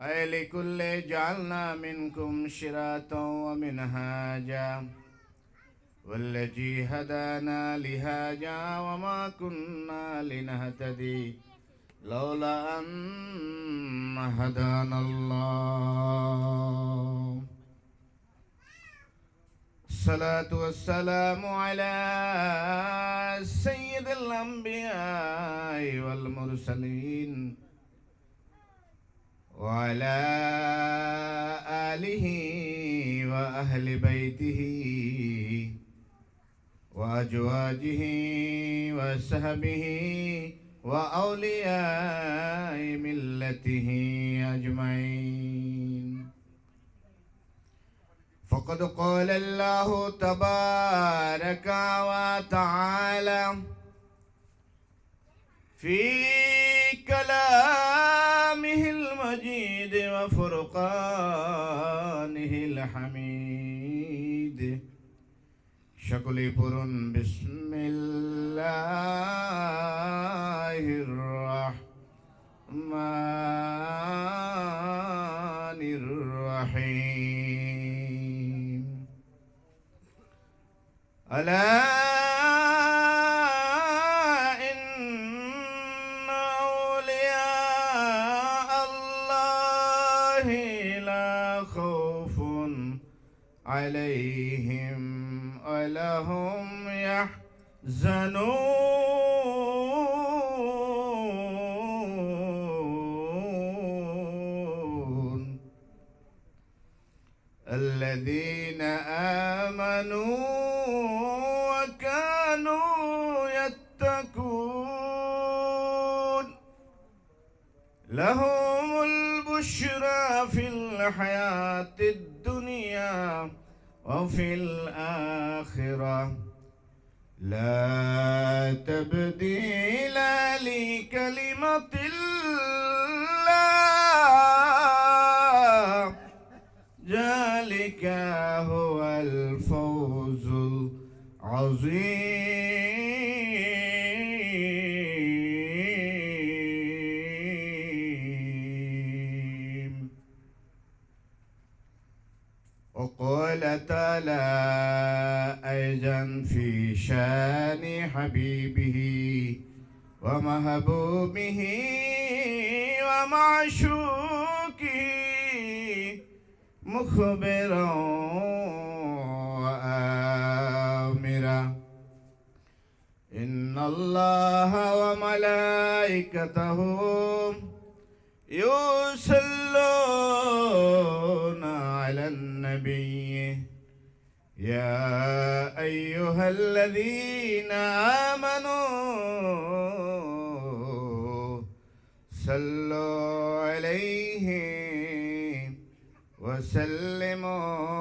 أي لكل جعلنا منكم شراطا ومنهاجا والذي هدانا لهذا وما كنا لنهتدي لولا أن هدانا الله. الصلاة والسلام على سيد الأنبياء والمرسلين وعلى آله وأهل بيته وأزواجه وصحبه وأولياء ملته أجمعين. فقد قال الله تبارك وتعالى في كلامه المجيد وفرقانه الحميد সকলেই পড়ুন বিসমিল্লাহির রহমানির রহিম। আলা ইন্না আউলিয়া আল্লাহি লা খাউফুন আলাইহিম ولا هم يحزنون الذين آمنوا وكانوا يتقون لهم البشرى في الحياة الدنيا وفي الآخرة لا تبديل لكلمة الله ذلك هو الفوز العظيم. وقال تعالى أيضا في شان حبيبه ومحبوبه ومعشوقه مخبرا وآمرا إن الله وملائكته يصلون على النبي يا أيها الذين آمنوا صلوا عليه وسلموا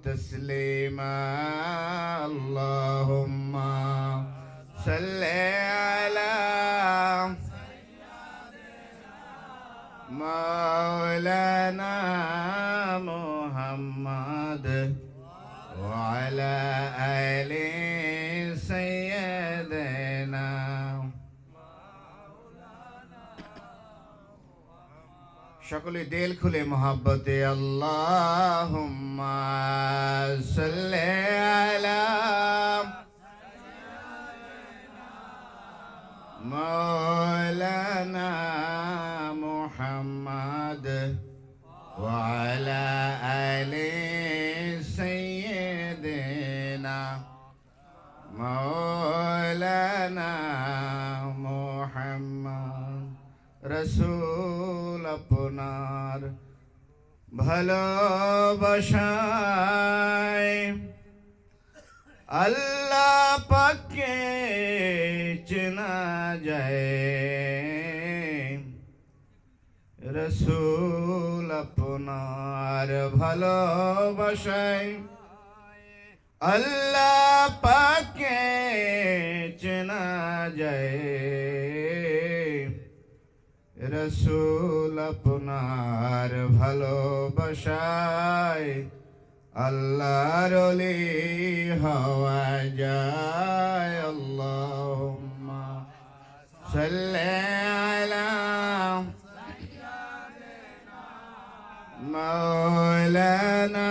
تسليما اللهم صل على مولانا محمد وعلى آل سيدنا সকলে দিল খুলে মোহাব্বতে আল্লাহুম্মা সাল্লি আলা مولانا محمد وعلى آل سيدنا مولانا محمد رسول আপনার ভালোবাসায় আল্লাহ পাককে চেনা যায় রসূল আপনার ভালোবাসায় আল্লাহ পাককে চেনা যায় রসূল আপনার ভালোবাসায় আল্লাহর ওলি হওয়া যায় আল্লাহুম্মা সাল্লি আলা مولانا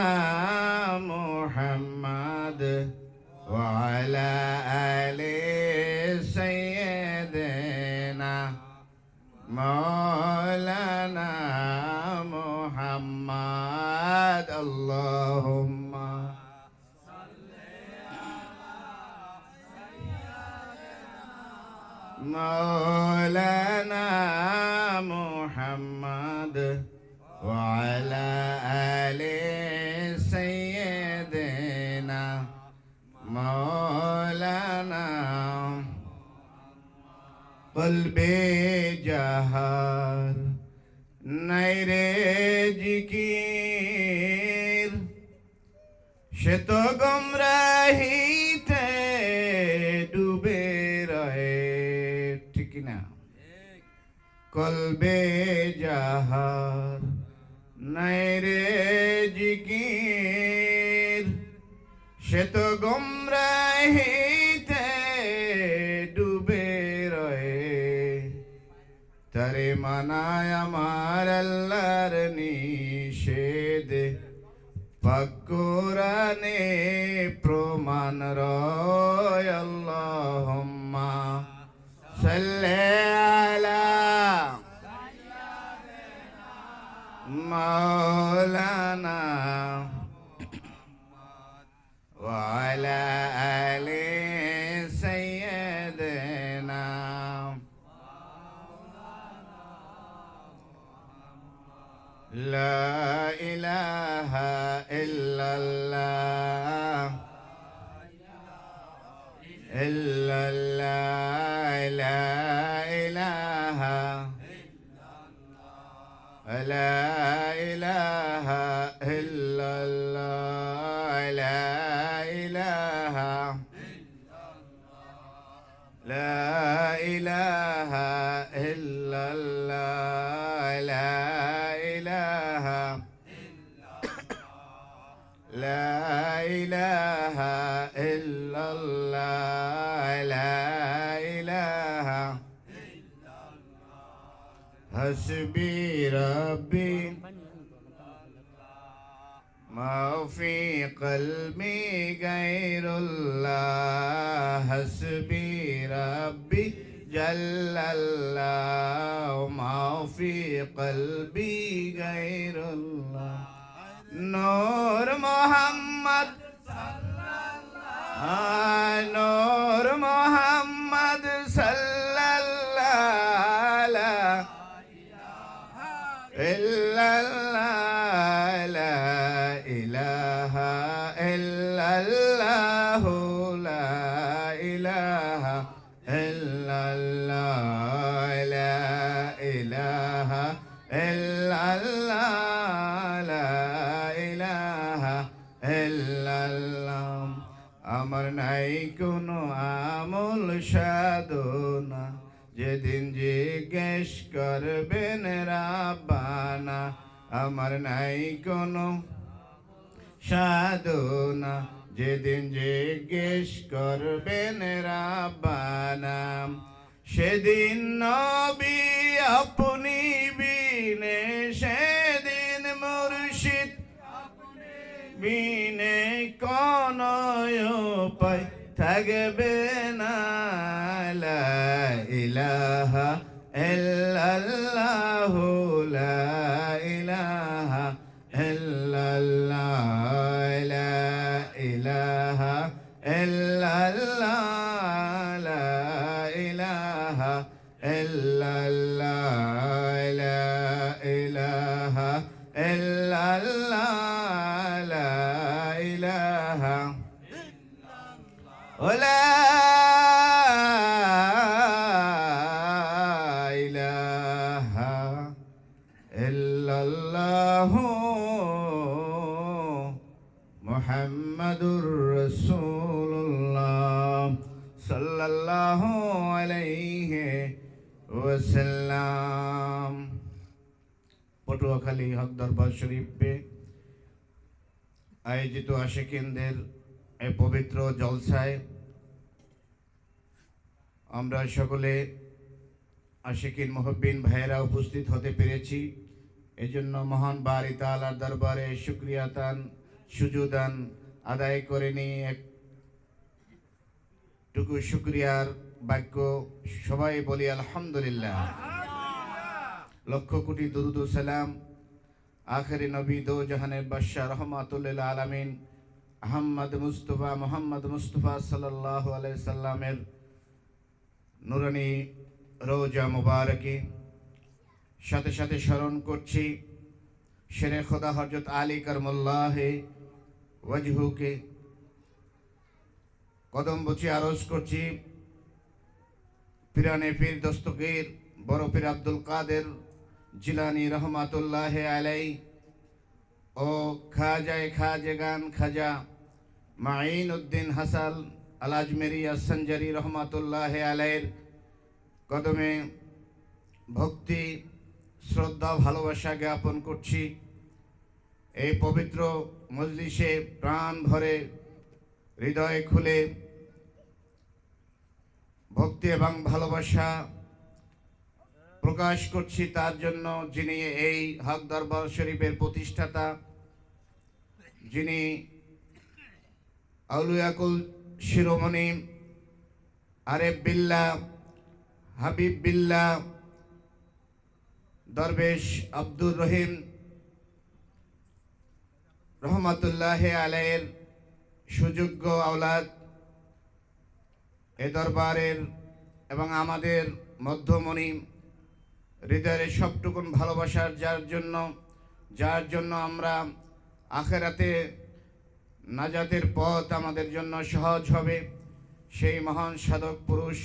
محمد وعلى آل سيدنا مولانا محمد اللهم مولانا محمد وعلى آل سيدنا مولانا قلبي جهر نيرے জিকির সে তো গুমরাহিতে ডুবে রহে ঠিক না কলবে জাহার নাইরে জিকির সে তো গুমরাহিতে ডুবে রহে তারে মানায় আমার আল্লাহর নিষেধ পাক কোরআনে প্রমাণ রয় আল্লাহুম্মা সাল্লি আলা মাওলানা ওয়া আলা আলি সাইয়্যিদিনা লা ইলাহা ইল্লাল্লাহ ইল্লাল্লাহ লা ইলাহা লা ইলাহা ইল্লাল্লাহ লা ইলাহা লা ইলাহা ইল্লাল্লাহ লা ইলাহা লা ইলাহা ইল্লাল্লাহ লা ইলাহা হাসবি রাব্বি মা ফি কলবি গায়রুল্লাহ হাসবি রাব্বি জাল্লাল্লাহ মা ফি কলবি গায়রুল্লাহ নূর মুহাম্মদ নূর মুহাম্মদ সাল্লাল্লাহু ইল্লাল্লাহ লা ইলাহা ইল্লাল্লাহ লা ইলাহা ইল্লাল্লাহ লা ইলাহা ইল্লাল্লাহ লা ইলাহা ইল্লাল্লাহ আমার নাই কোনো আমল সাধনা যেদিন জিজ্ঞেস করবেন রাব্বানা আমার নাই কোনো সাধনা যেদিন জিজ্ঞেস করবেন রাব্বানা সেদিন নবী আপনি বিনে সেদিন মুর্শিদ বিনে কোন উপায় থাকবে না লা ইলাহা ইল্লাল্লাহ লা ইলাহা ইল্লাল্লাহ লা ইলাহা ইল্লাল্লাহ লা ইলাহা ইল্লাল্লাহ লা ইলাহা ইল্লাল্লাহ লা ইলাহা ওলা ইলাহা ইল্লাল্লাহু মুহাম্মাদুর রাসূলুল্লাহ সাল্লাল্লাহু আলাইহি ওয়াসাল্লাম। পটুয়াখালী হক দরবার শরীফে আয়োজিত আশিকিনদের এই পবিত্র জলসায় আমরা সকলে আশিকিন মুহিব্বিন ভাইয়েরা উপস্থিত হতে পেরেছি। এজন্য মহান বারি তাআলার দরবারে শুকরিয়া তান সুজুদান আদায় করে নিয়ে একটুকু শুকরিয়ার বাক্য সবাই বলি আলহামদুলিল্লাহ। লক্ষ কোটি দুরুদ ও সালাম আখেরি নবী দো জাহানের বাদশাহ রহমাতুল লিল আলামিন মোহাম্মদ মুস্তাফা সাল্লাল্লাহু আলাইহি সাল্লামের নুরানি রোজা মুবারকে সাথে সাথে স্মরণ করছি শেরে খোদা হযরত আলী করমুল্লাহে ওয়াজহুকে কদম বুঝে আরজ করছি পিরানে পীর দস্তগীর বড় পীর আব্দুল কাদের জিলানী রহমাতুল্লাহে আলাইহি ও খাজেগান খাজা মাইন উদ্দিন হাসান আল আজমেরি আসঞ্জারি রহমাতুল্লাহে আলাইহির কদমে ভক্তি শ্রদ্ধা ভালোবাসা জ্ঞাপন করছি। এই পবিত্র মজলিসে প্রাণ ভরে হৃদয় খুলে ভক্তি এবং ভালোবাসা প্রকাশ করছি তার জন্য যিনি এই হক দরবার শরীফের প্রতিষ্ঠাতা, যিনি আউলিয়াকুল শিরোমণি আরেফ বিল্লাহ হাবিব বিল্লাহ দরবেশ আব্দুর রহিম রহমাতুল্লাহে আলাইহির সুযোগ্য আওলাদ, এ দরবারের এবং আমাদের মধ্যমণি হৃদয়ের সবটুকুন ভালোবাসার যার জন্য আমরা আখেরাতে নাজাতের পথ আমাদের জন্য সহজ হবে, সেই মহান সাধক পুরুষ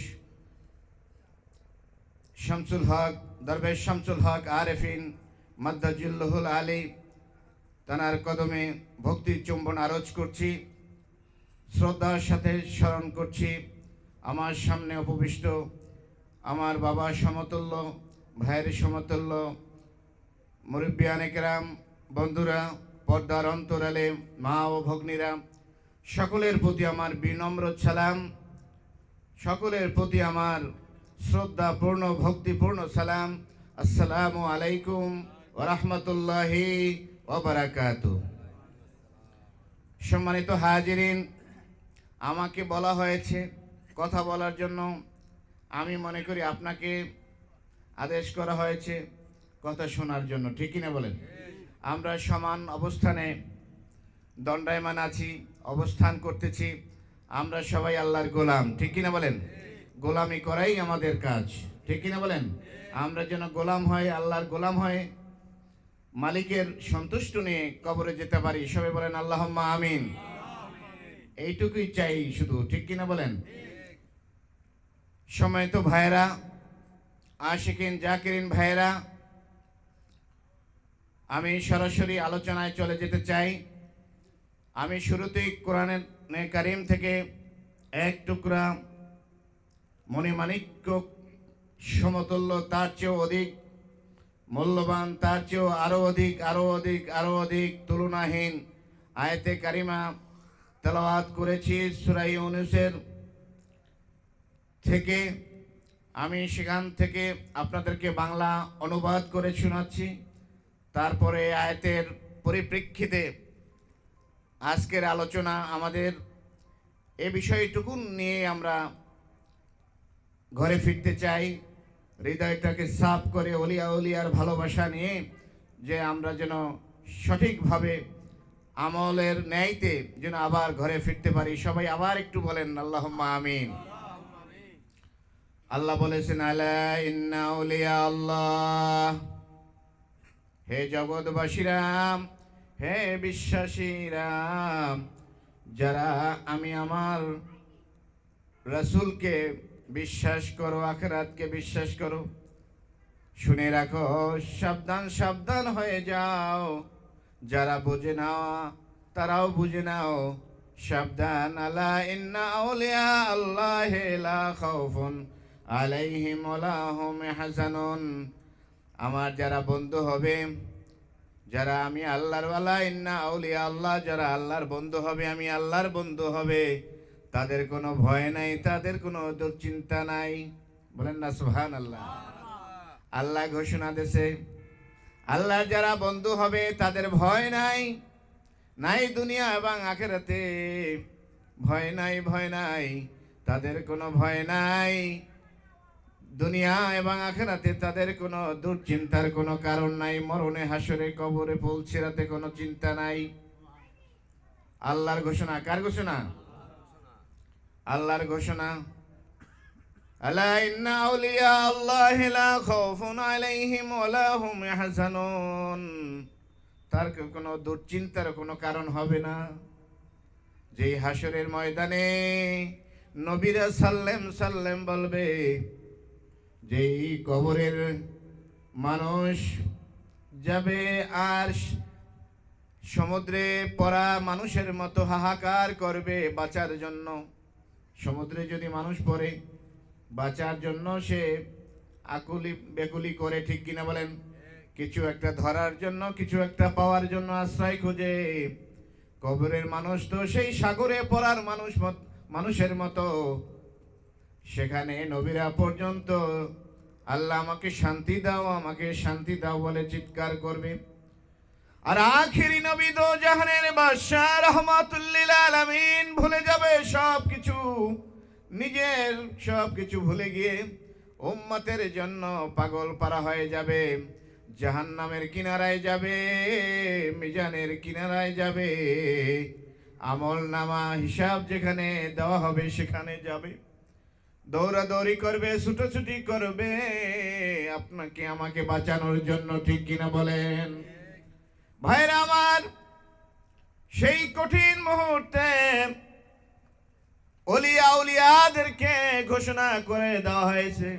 শামসুল হক দরবেশ শামসুল হক আরেফিন মাদ্দাজুল্লাহুল আলী তানার কদমে ভক্তির চুম্বন আরজ করছি। শ্রদ্ধার সাথে স্মরণ করছি আমার সামনে উপবিষ্ট আমার বাবা সমতুল্য ভাইয়ের সমতুল্য মুরব্বিয়ানে কেরাম বন্ধুরা, পর্দার অন্তরালে মা ও ভগ্নীরা, সকলের প্রতি আমার বিনম্র সালাম, সকলের প্রতি আমার শ্রদ্ধাপূর্ণ ভক্তিপূর্ণ সালাম। আসসালামু আলাইকুম ওয়া রাহমাতুল্লাহি ওয়া বারাকাতুহু। সম্মানিত হাজিরিন, আমাকে বলা হয়েছে কথা বলার জন্য। আমি মনে করি আপনাকে আদেশ করা হয়েছে কথা শোনার জন্য, ঠিক কিনা বলেন? আমরা সমান অবস্থানে দণ্ডায়মান আছি, অবস্থান করতেছি। আমরা সবাই আল্লাহর গোলাম, ঠিক কিনা বলেন? গোলামি করাই আমাদের কাজ, ঠিক কিনা বলেন? আমরা যেন গোলাম হয়, আল্লাহর গোলাম হয়, মালিকের সন্তুষ্ট নিয়ে কবরে যেতে পারি। সবাই বলেন আল্লাহুম্মা আমিন। এইটুকুই চাই শুধু, ঠিক কিনা বলেন? সম্মানিত ভাইয়েরা, আশিকিন জাকিরিন ভাইয়েরা, আমি সরাসরি আলোচনায় চলে যেতে চাই। আমি শুরুতেই কোরআনে কারিম থেকে এক টুকরা মণিমাণিক্য সমতুল্য, তার চেয়েও অধিক মূল্যবান, তার চেয়েও আরো অধিক তুলনাহীন আয়াতে কারিমা তেলাওয়াত করেছি সূরা ইউনূসের থেকে। আমি সেখান থেকে আপনাদেরকে বাংলা অনুবাদ করে শোনাচ্ছি। তারপরে আয়াতের পরিপ্রেক্ষিতে আজকের আলোচনা আমাদের এ বিষয়টুকু নিয়ে আমরা ঘরে ফিরতে চাই, হৃদয়টাকে সাফ করে ওলিয়ার ভালোবাসা নিয়ে, যে আমরা যেন সঠিকভাবে আমলের ন্যায়তে যেন আবার ঘরে ফিরতে পারি। সবাই আবার একটু বলেন আল্লাহুম্মা আমিন। আল্লাহ বলেছেন আলা ইন্না আউলিয়া আল্লাহ, হে জগৎবাসীরা, হে বিশ্বাসীরা, যারা আমি আমার রাসূলকে বিশ্বাস করো, আখিরাতকে বিশ্বাস করো, শুনে রাখো, সাবধান হয়ে যাও। যারা বুঝে নাও তারাও বুঝে নাও, সাবধান। আলা ইন্না আউলিয়া আল্লাহি লা খাউফুন আলাইহিম ওয়ালা হুম ইয়াহজানুন। আমার যারা বন্ধু হবে, যারা আমি আল্লাহর ওয়ালা, ইন্না আউলিয়া আল্লাহ, যারা আল্লাহর বন্ধু হবে, আমি আল্লাহর বন্ধু হবে, তাদের কোনো ভয় নাই, তাদের কোনো দুশ্চিন্তা নাই। বলেন না সুবহানাল্লাহ। আল্লাহ ঘোষণা দেশে আল্লাহ যারা বন্ধু হবে তাদের ভয় নাই, নাই দুনিয়া এবং আখিরাতে ভয় নাই, ভয় নাই, তাদের কোনো ভয় নাই। দুনিয়া এবং আখিরাতে তাদের কোনো দুশ্চিন্তার কোনো কারণ নাই। মরণে, হাসরে, কবরে, পুলসিরাতে কোনো চিন্তা নাই। আল্লাহর ঘোষণা। কার ঘোষণা? আল্লাহর ঘোষণা। আলা ইন্না আউলিয়া আল্লাহি লা খাউফুন আলাইহিম ওয়া লা হুম ইয়াহজানুন। তার কোনো দুশ্চিন্তার কোনো কারণ হবে না। যেই হাসরের ময়দানে নবীরা সাল্লাম সাল্লাম বলবে, যেই কবরের মানুষ যাবে আর সমুদ্রে পড়া মানুষের মতো হাহাকার করবে বাঁচার জন্য। সমুদ্রে যদি মানুষ পড়ে বাঁচার জন্য সে আকুলি বেকুলি করে, ঠিক কিনা বলেন? কিছু একটা ধরার জন্য, কিছু একটা পাওয়ার জন্য আশ্রয় খোঁজে। কবরের মানুষ তো সেই সাগরে পড়ার মানুষের মতো। সেখানে নবীরা পর্যন্ত আল্লাহ আমাকে শান্তি দাও, আমাকে শান্তি দাও বলে চিৎকার করবে। আর আখিরি নবী দো জাহানের বাদশা রাহমাতুল লিল আলামিন ভুলে যাবে সবকিছু, নিজের সবকিছু ভুলে গিয়ে উম্মতের জন্য পাগল পারা হয়ে যাবে। জাহান্নামের কিনারায় যাবে, মিজানের কিনারায় যাবে। আমল নামা হিসাব যেখানে দেওয়া হবে সেখানে যাবে। দৌড়াদৌড়ি করবে, ছুটোছুটি করবে আপনাকে আমাকে বাঁচানোর জন্য, ঠিক কিনা বলেন? ভাইরা আমার, সেই কঠিন মুহূর্তে ওলিয়া উলিয়াদেরকে ঘোষণা করে দেওয়া হয়েছে,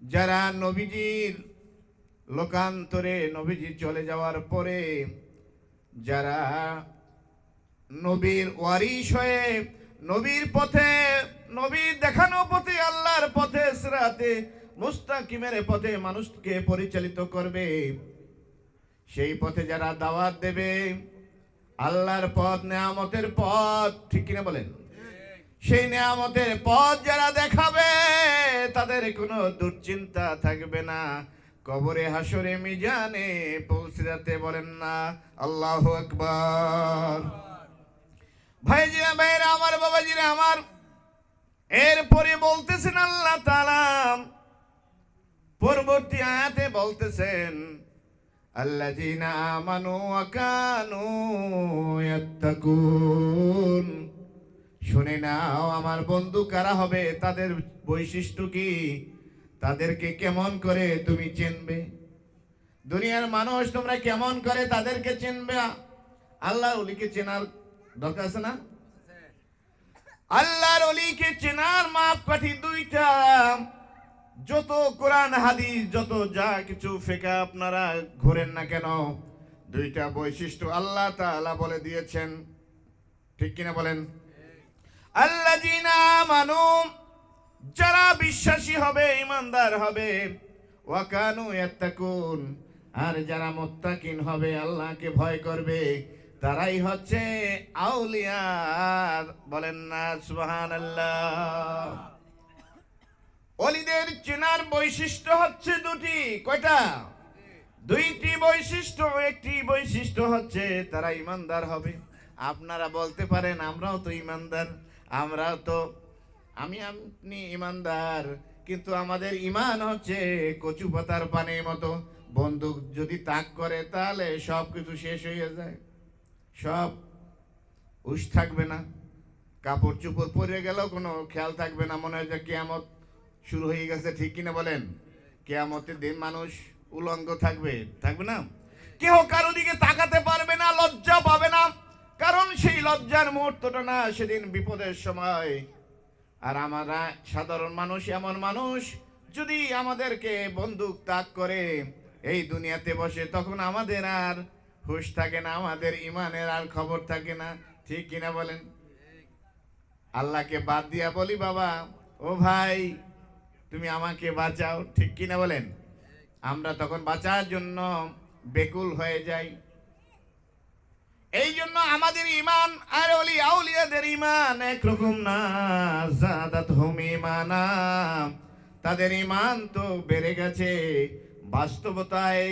যারা নবীজির লোকান্তরে, নবীজি চলে যাওয়ার পরে যারা নবীর ওয়ারিশ হয়ে নবীর পথে, নবীর দেখানো পথে, আল্লাহর পথে, সিরাতে মুস্তাকিমের পথে মানুষকে পরিচালিত করবে, সেই পথে যারা দাওয়াত দেবে, আল্লাহর পথ, নেয়ামতের পথ, ঠিক কিনা বলেন? সেই নেয়ামতের পথ যারা দেখাবে তাদের কোনো দুশ্চিন্তা থাকবে না। কবরে, হাসরে, মিজানে পৌঁছাতে, বলেন না আল্লাহু আকবার। ভাইজিরা, ভাইরা আমার, বাবাজিরা আমার, এরপরে বলতেছেন আল্লাহ তাআলা পরবর্তী আয়াতে বলতেছেন, আল্লাযীনা আমানু ওয়া কানু ইয়াত্তাকুন। শুনে নাও আমার বন্ধু কারা হবে, তাদের বৈশিষ্ট্য কি, তাদেরকে কেমন করে তুমি চিনবে? দুনিয়ার মানুষ তোমরা কেমন করে তাদেরকে চিনবে? আল্লাহর ওলিকে চেনার দরকার আছে না? আল্লাহর ওলিকে চেনার মাপকাঠি দুইটা। যত কোরআন হাদিস, যত যা কিছু ফিকহ আপনারা ঘোরেন না কেন, দুইটা বৈশিষ্ট্য আল্লাহ তাআলা বলে দিয়েছেন, ঠিক কিনা বলেন? আল্লাযীনা আমানু, যারা বিশ্বাসী হবে, ঈমানদার হবে, ওয়া কানু ইয়াত্তাকুন, আর যারা মুত্তাকিন হবে, আল্লাহকে ভয় করবে, তারাই হচ্ছে আউলিয়া। বলেন না সুবহানাল্লাহ। ওলিদের চেনার বৈশিষ্ট্য হচ্ছে দুটি। কয়টা? দুইটি বৈশিষ্ট্য। একটি বৈশিষ্ট্য হচ্ছে তারা ঈমানদার হবে। আপনারা বলতে পারেন আমরাও তো ঈমানদার, আমরাও তো, আপনি ঈমানদার, কিন্তু আমাদের ঈমান হচ্ছে কচু পাতার পানির মতো। বন্দুক যদি তাক করে তাহলে সব কিছু শেষ হয়ে যায়, সব হুঁশ থাকবে না, কাপড় চোপড় পরে গেলেও কোনো খেয়াল থাকবে না, মনে হয় যে কিয়ামত শুরু হয়ে গেছে, ঠিক কিনা বলেন? কিয়ামতের দিন মানুষ উলঙ্গ থাকবে, থাকবে না, কেউ কারো দিকে তাকাতে পারবে না, লজ্জা পাবে না, কারণ সেই লজ্জার মুহূর্তটা না সেদিন বিপদের সময়। আর আমরা সাধারণ মানুষ, এমন মানুষ যদি আমাদেরকে বন্দুক তাক করে এই দুনিয়াতে বসে, তখন আমাদের আর হুঁশ থাকে না, আমাদের ঈমানের আর খবর থাকে না, ঠিক কিনা বলেন? আল্লাহকে বাদ দিয়া বলি, বাবা ও ভাই তুমি আমাকে বাঁচাও, ঠিক কিনা বলেন? আমরা তখন বাঁচার জন্য বেকুল হয়ে যাই। এই জন্য আমাদের ঈমান আর ওলি আউলিয়াদের ঈমান একরকম না। যাদাতহুম ঈমানা, তাদের ঈমান তো বেড়ে গেছে, বাস্তবতায়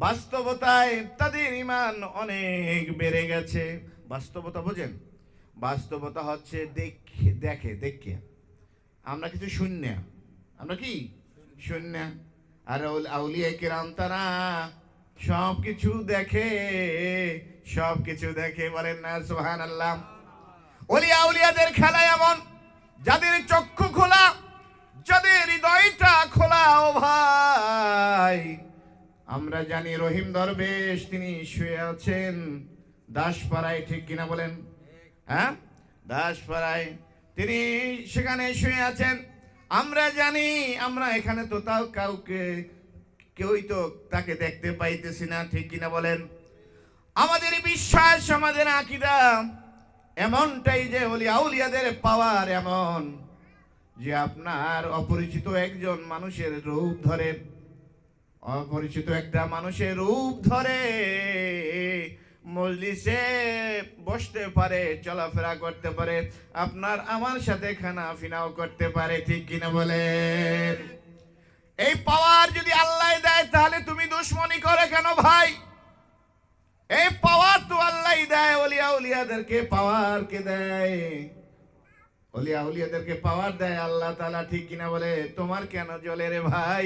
বাস্তবতায় তাদের ঈমান অনেক বেড়ে গেছে। বাস্তবতা বোঝেন? বাস্তবতা হচ্ছে দেখে আমরা কিছু শূন্য, আমরা কি শূন্য। আর আউলিয়া কিরাম তারা সব কিছু দেখে, সব কিছু দেখে। বলেন না সুবহানাল্লাহ। ওলি আউলিয়াদের খেলা এমন, যাদের চক্ষু খোলা, যাদের হৃদয়টা খোলা। ও ভাই, আমরা জানি রহিম দরবেশ তিনি শুয়ে আছেন দাসপাড়ায়, ঠিক কিনা বলেন? হ্যাঁ, দাসপাড়ায় তিনি সেখানে শুয়ে আছেন। আমরা জানি, আমরা এখানে তো তাও কেউই তো তাকে দেখতে পাইতেছি না, ঠিক কিনা বলেন? আমাদের বিশ্বাস, আমাদের আকীদা এমনটাই যে ওলি আউলিয়াদের পাওয়ার এমন যে আপনার অপরিচিত একজন মানুষের রূপ ধরে, অপরিচিত একটা মানুষের রূপ ধরে মজলিসে বসতে পারে, চলাফেরা করতে পারে, আপনার আমার সাথে খানা ফিনাও করতে পারে, ঠিক কিনা বলেন? এই পাওয়ার যদি আল্লাহ দেয় তাহলে তুমি দুশ্মনী করে কেন ভাই? এই পাওয়ার তো আল্লাহ দেয়, ওলিয়া উলিয়াদেরকে পাওয়ার কে দেয়? ওলিয়া উলিয়াদেরকে পাওয়ার দেয় আল্লাহ তাআলা, ঠিক কিনা বলে? তোমার কেন জ্বলে রে ভাই?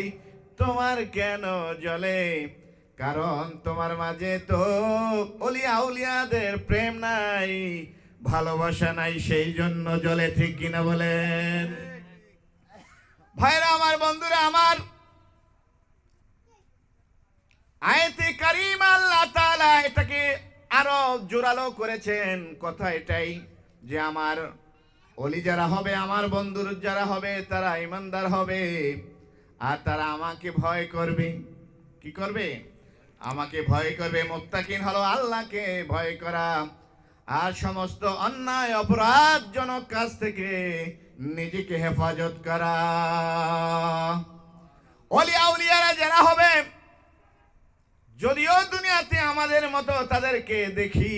তোমার কেন জ্বলে? কারণ তোমার মাঝে তো ওলিয়া উলিয়াদের প্রেম নাই, ভালোবাসা নাই, সেই জন্য জ্বলে, ঠিক কিনা বলেন? ভাইরা আমার, বন্ধুরা আমার, আয়াতে কারিমা আল্লাহ তাআলা এটাকে আরো জোরালো করেছেন। কথা এটাই যে আমার ওলি যারা হবে, আমার বন্ধুর যারা হবে, তারা ইমানদার হবে আর তারা আমাকে ভয় করবে। কি করবে? আমাকে ভয় করবে। মুত্তাকিন হলো আল্লাহকে ভয় করা আর সমস্ত অন্যায় অপরাধজনক কাজ থেকে নিজেকে হেফাজত করা। ওলি আউলিয়ারা যারা হবে, যদিও দুনিয়াতে আমাদের মতো তাদেরকে দেখি,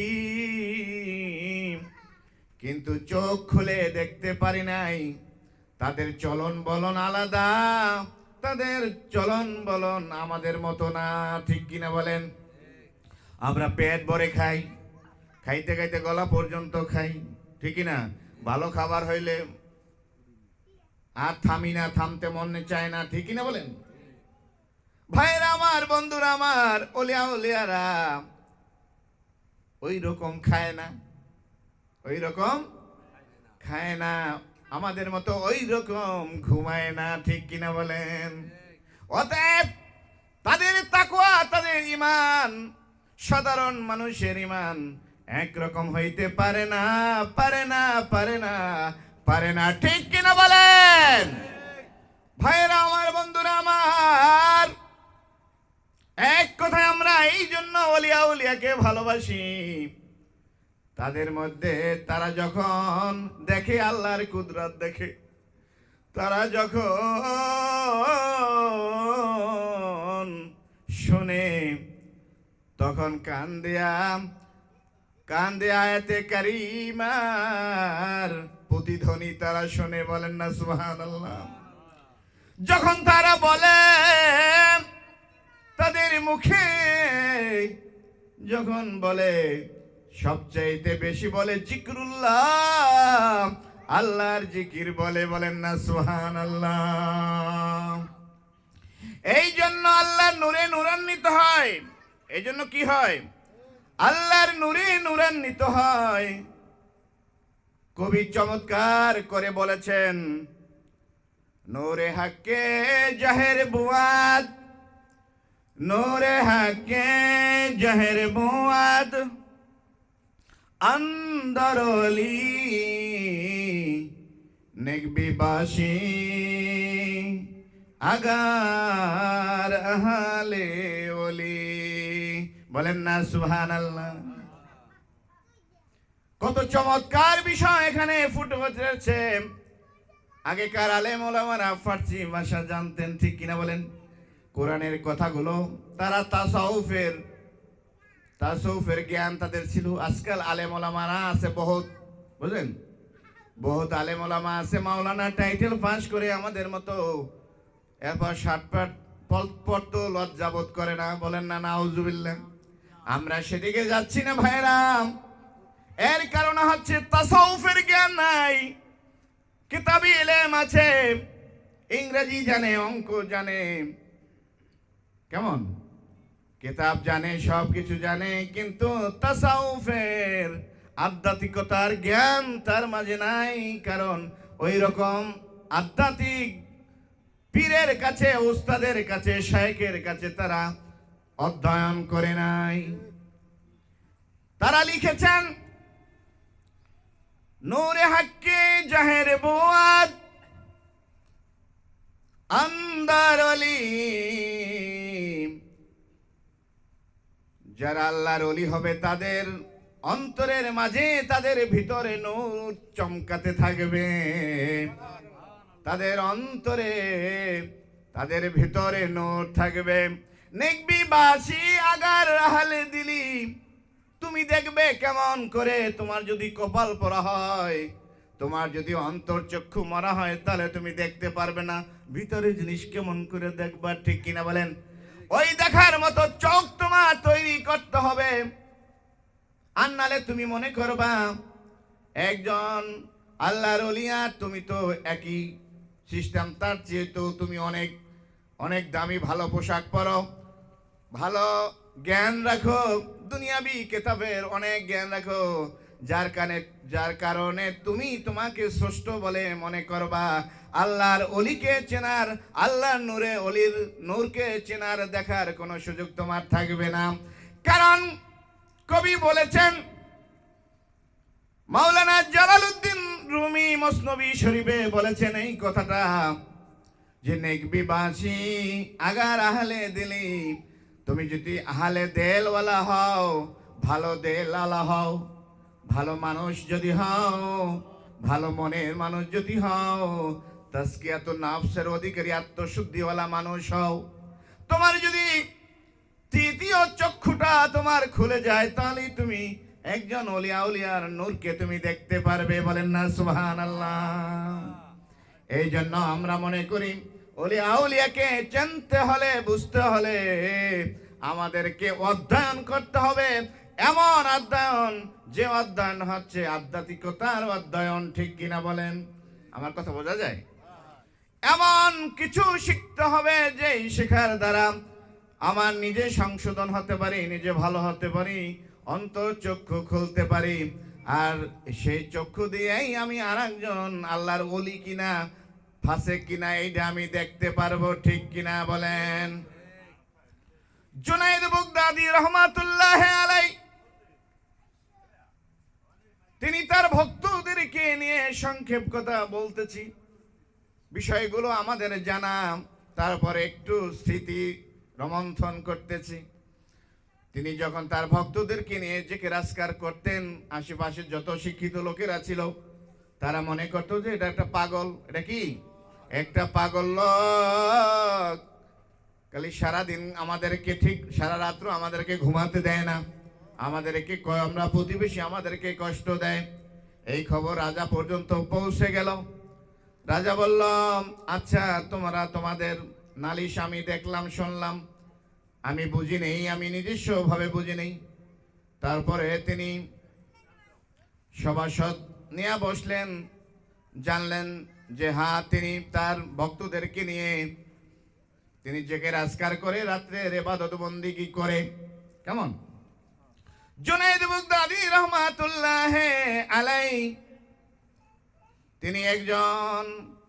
কিন্তু চোখ খুলে দেখতে পারি নাই। তাদের চলন বলন আলাদা, তাদের চলন বলন আমাদের মতো না, ঠিক কিনা বলেন? আমরা পেট ভরে খাই, খাইতে খাইতে গলা পর্যন্ত খাই, ঠিক না? ভালো খাবার হইলে আর থামি না, থামতে মনে চায় না, ঠিক না বলেন? ভাইরা আমার, বন্ধুরা আমার, ওলিয়া উলিয়ারা ওই রকম খায় না, ওই রকম খায় না, আমাদের মতো ওই রকম ঘুমায় না, ঠিক কিনা বলেন? অতএব তাদের তাকওয়া, তাদের ঈমান সাধারণ মানুষের ঈমান একরকম হইতে পারে না, পারে না, পারে না, পারে না, ঠিক কিনা বলেন? ভাইরা আমার, বন্ধুরা আমার, এক কথায় আমরা এই জন্য ওলিয়া উলিয়াকে ভালোবাসি। তাদের মধ্যে তারা যখন দেখে আল্লাহর কুদরত দেখে, তারা যখন শুনে, তখন কান দেয়া আয়াতে কারিমার প্রতিধ্বনি তারা শুনে। বলেন না সুবহানাল্লাহ? যখন তারা বলে, তাদের মুখে যখন বলে, সবচাইতে বেশি বলে জিকরুল্লাহ, আল্লাহর জিকির বলে। বলেন না সুবহানাল্লাহ? এই জন্য আল্লাহর নূরে নূরান্বিত হয়। এই জন্য কি হয়? আল্লাহর নূরে নূরান্বিত হয়। কবি চমৎকার করে বলেছেন, নূরে হাক্কে জাহের বুয়াদ, নূরে হাক্কে জাহের বুয়াদ, আন্দরলি নেকবিবাসী আগার আহলে ওলি। বলেন না সুবহানাল্লাহ? কত চমৎকার বিষয় এখানে ফুটে উঠেছে। আগেকার আলেম ওলামারা ফার্সি ভাষা জানতেন, ঠিক কিনা বলেন? কোরআনের কথাগুলো তারা তাসাউফের জ্ঞান তাদের ছিল। আজকাল আলেম ওলামারা আছে বহুত, বুঝলেন? বহুত আলেম ওলামা আছে মাওলানা টাইটেল পাস করে আমাদের মতো এরপর শার্ট প্যান্ট পড়তো লজ্জাবোধ করে না? বলেন না নাউজুবিল্লাহ। আমরা সেদিকে যাচ্ছি না ভাইরাম। এর কারণ হচ্ছে তাসাউফের জ্ঞান নাই। কিতাবি ইলম আছে, ইংরেজি জানে, অঙ্ক জানে, কেমন কিতাব জানে, সব কিছু জানে, কিন্তু তাসাউফের আধ্যাত্মিকতার জ্ঞান তার মাঝে নাই। কারণ ওই রকম আধ্যাত্মিক পীরের কাছে, উস্তাদের কাছে, শায়েখের কাছে তারা অধ্যয়ন করে নাই। তারা লিখেছেন নূরে হাক্কে জাহের বুয়াদ আন্দার অলি। যারা আল্লাহর অলি হবে তাদের অন্তরের মাঝে, তাদের ভিতরে নূর চমকাতে থাকবে। তাদের অন্তরে, তাদের ভিতরে নূর থাকবে। নেকবি বাসি আগার রাহালে দিলি, তুমি দেখবে কেমন করে। তোমার যদি কপাল পরা হয়, তোমার যদি অন্তর চক্ষু মরা হয়, তাহলে তুমি দেখতে পারবে না ভিতরে জিনিস কেমন করে দেখবা। ঠিক কিনা বলেন? ওই দেখার মতো চোখ তোমার তৈরি করতে হবে। আর নালে তুমি মনে করবা একজন আল্লাহর ওলিয়া, তুমি তো একই সিস্টেম, তার চেয়ে তো তুমি অনেক অনেক দামি ভালো পোশাক পরো, ভালো জ্ঞান রাখো, দুনিয়াবি কিতাবের অনেক জ্ঞান রাখো, যার কারণে তুমি তোমাকে শ্রেষ্ঠ বলে মনে করবা। আল্লাহর অলিকে চেনার, আল্লাহর নূরে অলির নূরকে চেনার, দেখার কোনো সুযোগ তোমার থাকবে না। কারণ কবি বলেছেন, মাওলানা জালালউদ্দিন রুমি মসনবী শরীফে বলেছেন এই কথাটা, যে নেকবি বাসি আগার আহলে দিলি, তুমি যদি আহলে দেলওয়ালা হও, ভালো দেলওয়ালা হও, ভালো মানুষ যদি হও, ভালো মনের মানুষ যদি হও, তাসকিয়াতু নাফসের অধিকারী, আত্মশুদ্ধিওয়ালা মানুষ হও, তোমার যদি তৃতীয় চক্ষুটা তোমার খুলে যায়, তাহলে তুমি একজন ওলিয়া উলিয়ার নূরকে তুমি দেখতে পারবে। বলেন না সুবহানাল্লাহ। এই জন্য আমরা মনে করি ওলিয়া উলিয়াকে চিনতে হলে, বুঝতে হলে আমাদেরকে অধ্যয়ন করতে হবে। এমন অধ্যয়ন, যে অধ্যয়ন হচ্ছে আধ্যাত্মিকতার অধ্যয়ন। ঠিক কিনা বলেন? আমার কথা বোঝা যায়? এমন কিছু শিখতে হবে যে শেখার দ্বারা আমার নিজে সংশোধন হতে পারি, নিজে ভালো হতে পারি, অন্তর চক্ষু খুলতে পারি। আর সেই চক্ষু দিয়েই আমি আরেকজন আল্লাহর ওলি কিনা ফাসেক কিনা এইটা আমি দেখতে পারবো। ঠিক কিনা বলেন? জুনাইদ বাগদাদি রহমাতুল্লাহ আলাই, তিনি তার ভক্তদেরকে নিয়ে সংক্ষেপ কথা বলতেছি, বিষয়গুলো আমাদের জানা, তারপরে একটু স্মৃতি রোমন্থন করতেছি। তিনি যখন তার ভক্তদেরকে নিয়ে জিকির আজকার করতেন, আশেপাশে যত শিক্ষিত লোকেরা ছিল তারা মনে করতো যে এটা একটা পাগল। এটা কি? একটা পাগল লোক, খালি সারাদিন আমাদেরকে, ঠিক সারা রাত্র আমাদেরকে ঘুমাতে দেয় না, আমাদেরকে আমরা প্রতিবেশী আমাদেরকে কষ্ট দেয়। এই খবর রাজা পর্যন্ত পৌঁছে গেল। রাজা বলল, আচ্ছা তোমরা তোমাদের নালিশ আমি দেখলাম, শুনলাম, আমি বুঝি নেই, আমি নিজস্ব ভাবে বুঝি নেই। তারপরে তিনি সভাসদ নিয়ে বসলেন, জানলেন যে হ্যাঁ, তিনি তার ভক্তদেরকে নিয়ে তিনি জিকির আজকার করে, রাত্রে ইবাদত বন্দেগী করে। কেমন? জুনাইদ বাগদাদি রহমাতুল্লাহ আলাই, তিনি একজন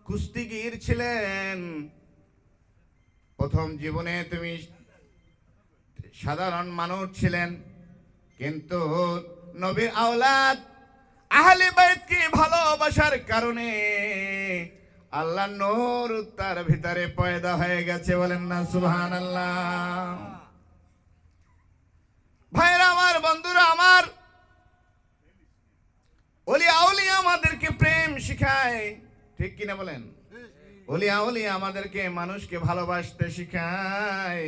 কুস্তিগীর ছিলেন। প্রথম জীবনে তুমি সাধারণ মানুষ ছিলেন, কিন্তু নবীর আওলাদ আহলে বাইতকে ভালোবাসার কারণে আল্লাহর নূর তার ভিতরে পয়দা হয়ে গেছে। বলেন না সুবহানাল্লাহ। ভাইরা আমার, বন্ধুরা আমার, ওলি আউলিয়া আমাদেরকে প্রেম শিখায়। ঠিক কিনা বলেন? ওলি আউলিয়া আমাদেরকে মানুষকে ভালোবাসতে শিখায়।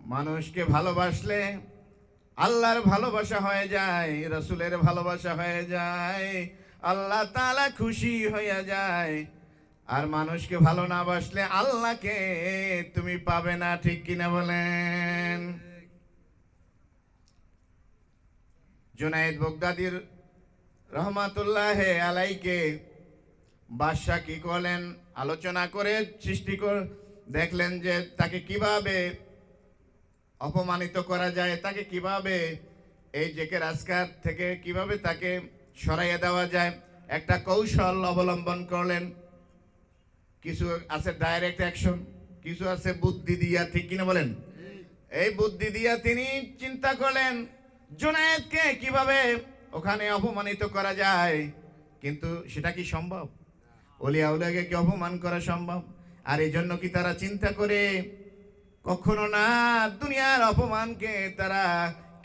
মানুষকে ভালোবাসলে আল্লাহর ভালোবাসা হয়ে যায়, রাসূলের ভালোবাসা হয়ে যায়, আল্লাহ তাআলা খুশি হয়ে যায়। আর মানুষকে ভালো না বাসলে আল্লাহকে তুমি পাবে না, ঠিক কিনা বলেন? জুনায়েদ বাগদাদীর রহমাতুল্লাহ আলাইকে বাদশা কি করলেন, আলোচনা করে দেখলেন যে তাকে কিভাবে অপমানিত করা যায়, তাকে কিভাবে এই জেকের আজকার থেকে কিভাবে তাকে সরাইয়ে দেওয়া যায়, একটা কৌশল অবলম্বন করলেন। কিছু আছে ডাইরেক্ট অ্যাকশন, কিছু আছে বুদ্ধি দিয়া, ঠিক কিনা বলেন? এই বুদ্ধি দিয়া তিনি চিন্তা করলেন জুনায়েদকে কিভাবে ওখানে অপমানিত করা যায়। কিন্তু সেটা কি সম্ভব? ওলিয়া উলিয়াকে কি অপমান করা সম্ভব? আর এই জন্য কি তারা চিন্তা করে? কখনো না, দুনিয়ার অপমানকে তারা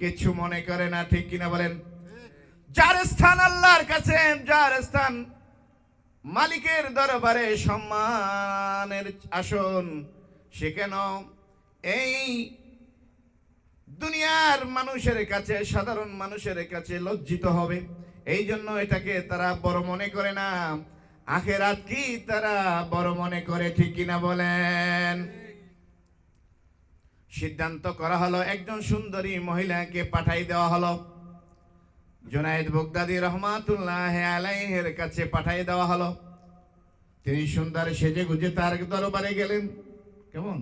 কিছু মনে করে না, ঠিক কিনা বলেন? যার স্থান আল্লাহর কাছে, যার স্থান মালিকের দরবারে সম্মানের আসন, সে কেন এই দুনিয়ার মানুষের কাছে, সাধারণ মানুষের কাছে লজ্জিত হবে? এই জন্য এটাকে তারা বড় মনে করে না, আখিরাত কি তারা বড় মনে করে, ঠিক কিনা বলেন? সিদ্ধান্ত করা হলো একজন সুন্দরী মহিলাকে পাঠাই দেওয়া হলো। জুনায়েদ বাগদাদী রহমাতুল্লাহ আলাইহির কাছে পাঠাই দেওয়া হলো। তিনি সুন্দর সেজে গুজে তার দরবারে গেলেন। কেমন?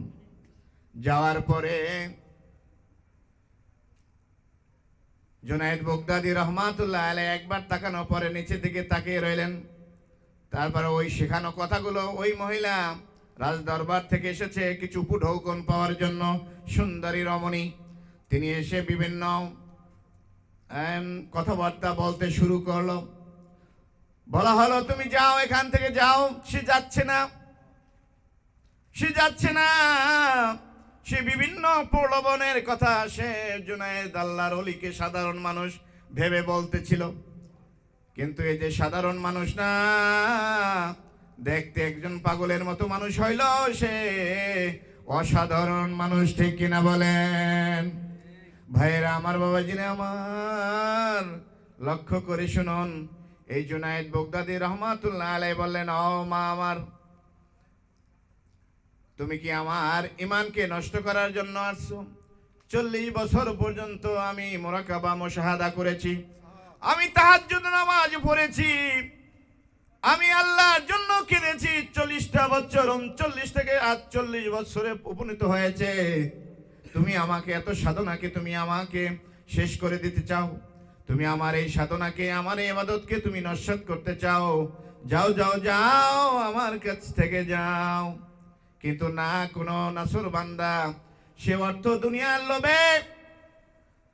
যাওয়ার পরে জুনায়েদ বাগদাদী রহমাতুল্লাহ আলাইহি একবার তাকানো পরে নিচের দিকে তাকিয়ে রইলেন। তারপরে ওই শেখানো কথাগুলো, ওই মহিলা রাজ দরবার থেকে এসেছে কিছু উপঢৌকন পাওয়ার জন্য, সুন্দরী রমণী। তিনি এসে বিভিন্ন কথাবার্তা বলতে শুরু করলো। বলা হলো তুমি যাও, এখান থেকে যাও। সে যাচ্ছে না, সে যাচ্ছে না। সে বিভিন্ন প্রলোভনের কথা সে জুনায়েদ আল্লাহর ওলিকে সাধারণ মানুষ ভেবে বলতেছিল। কিন্তু এই যে সাধারণ মানুষ না, দেখতে একজন পাগলের মতো মানুষ হইল, সে অসাধারণ মানুষ, ঠিক কিনা বলেন? ভাইয়েরা আমার, বাবাজিরা আমার, লক্ষ্য করে শুনুন। এই জুনায়েদ বাগদাদী রহমাতুল্লাহ আলাইহি বললেন, ও মা আমার, তুমি কি আমার ঈমানকে নষ্ট করার জন্য আসছো? 40 বছর পর্যন্ত আমি মুরাকাবা মুশাহাদা করেছি, আমি তাহাজ্জুদ নামাজ পড়েছি, আমি আল্লাহর জন্য কেঁদেছি। 40টা বছর, 39 থেকে 48 বছরে উপনীত হয়েছে। তুমি আমাকে এত সাধনাকে তুমি আমাকে শেষ করে দিতে চাও? তুমি আমার এই সাধনাকে, আমার এই ইবাদতকে তুমি নস্যাৎ করতে চাও? যাও যাও যাও, আমার কাছ থেকে যাও। কিন্তু না, কোনো নাসর বান্দা, সে অর্থ দুনিয়ার লোভে,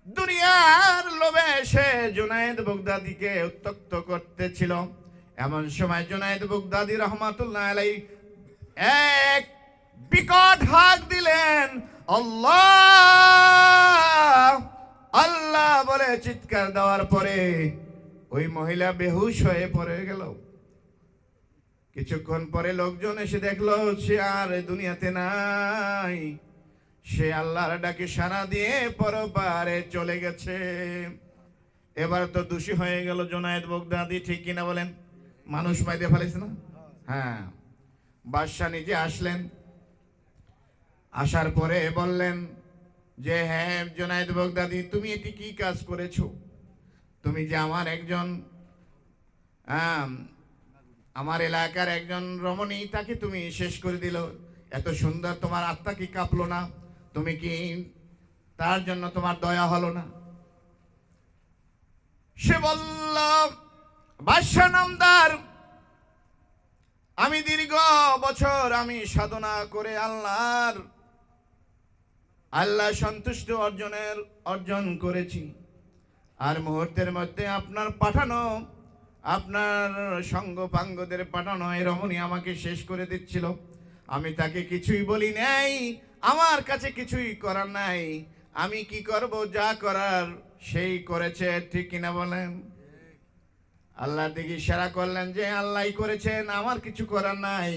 দুনিয়ার লোভে সে জুনায়েদ বাগদাদীকে উত্ত্যক্ত করতেছিল। এমন সময় জুনায়েদ বাগদাদী রহমাতুল্লাহ আলাইহি এক বিকট হাক দিলেন, আল্লাহ আল্লাহ বলে চিৎকার দেওয়ার পরে ওই মহিলা বেহুশ হয়ে পড়ে গেল। কিছুক্ষণ পরে লোকজন এসে দেখলো সে আর দুনিয়াতে নাই। সে আল্লাহর ডাকে সাড়া দিয়ে পরপারে চলে গেছে। এবার তো দোষী হয়ে গেল জুনায়েদ বাগদাদী, ঠিক কিনা বলেন? মানুষ মাইরে ফেলেছে না? হ্যাঁ। বাদশা নিজে আসলেন। আসার পরে বললেন যে, হ্যাঁ জুনায়েদ বাগদাদী, তুমি এটি কি কাজ করেছো? তুমি যে আমার একজন আমার এলাকার একজন রমণী, তাকে তুমি শেষ করে দিল। এত সুন্দর, তোমার আত্মা কি কাঁপলো না? তুমি কি তার জন্য তোমার দয়া হলো না? সে বলল, বাদশা নামদার, আমি দীর্ঘ বছর আমি সাধনা করে আল্লাহ সন্তুষ্ট অর্জন করেছি। আর মুহূর্তের মধ্যে আপনার পাঠানো, আপনার সঙ্গপাঙ্গদের পাঠানো এই রমণী আমাকে শেষ করে দিচ্ছিল। আমি তাকে কিছুই বলি নাই, আমার কাছে কিছুই করার নাই। আমি কি করব? যা করার সেই করেছে, ঠিক কিনা বলেন? আল্লাহর দিকে ইশারা করলেন যে আল্লাহই করেছেন, আমার কিছু করার নাই,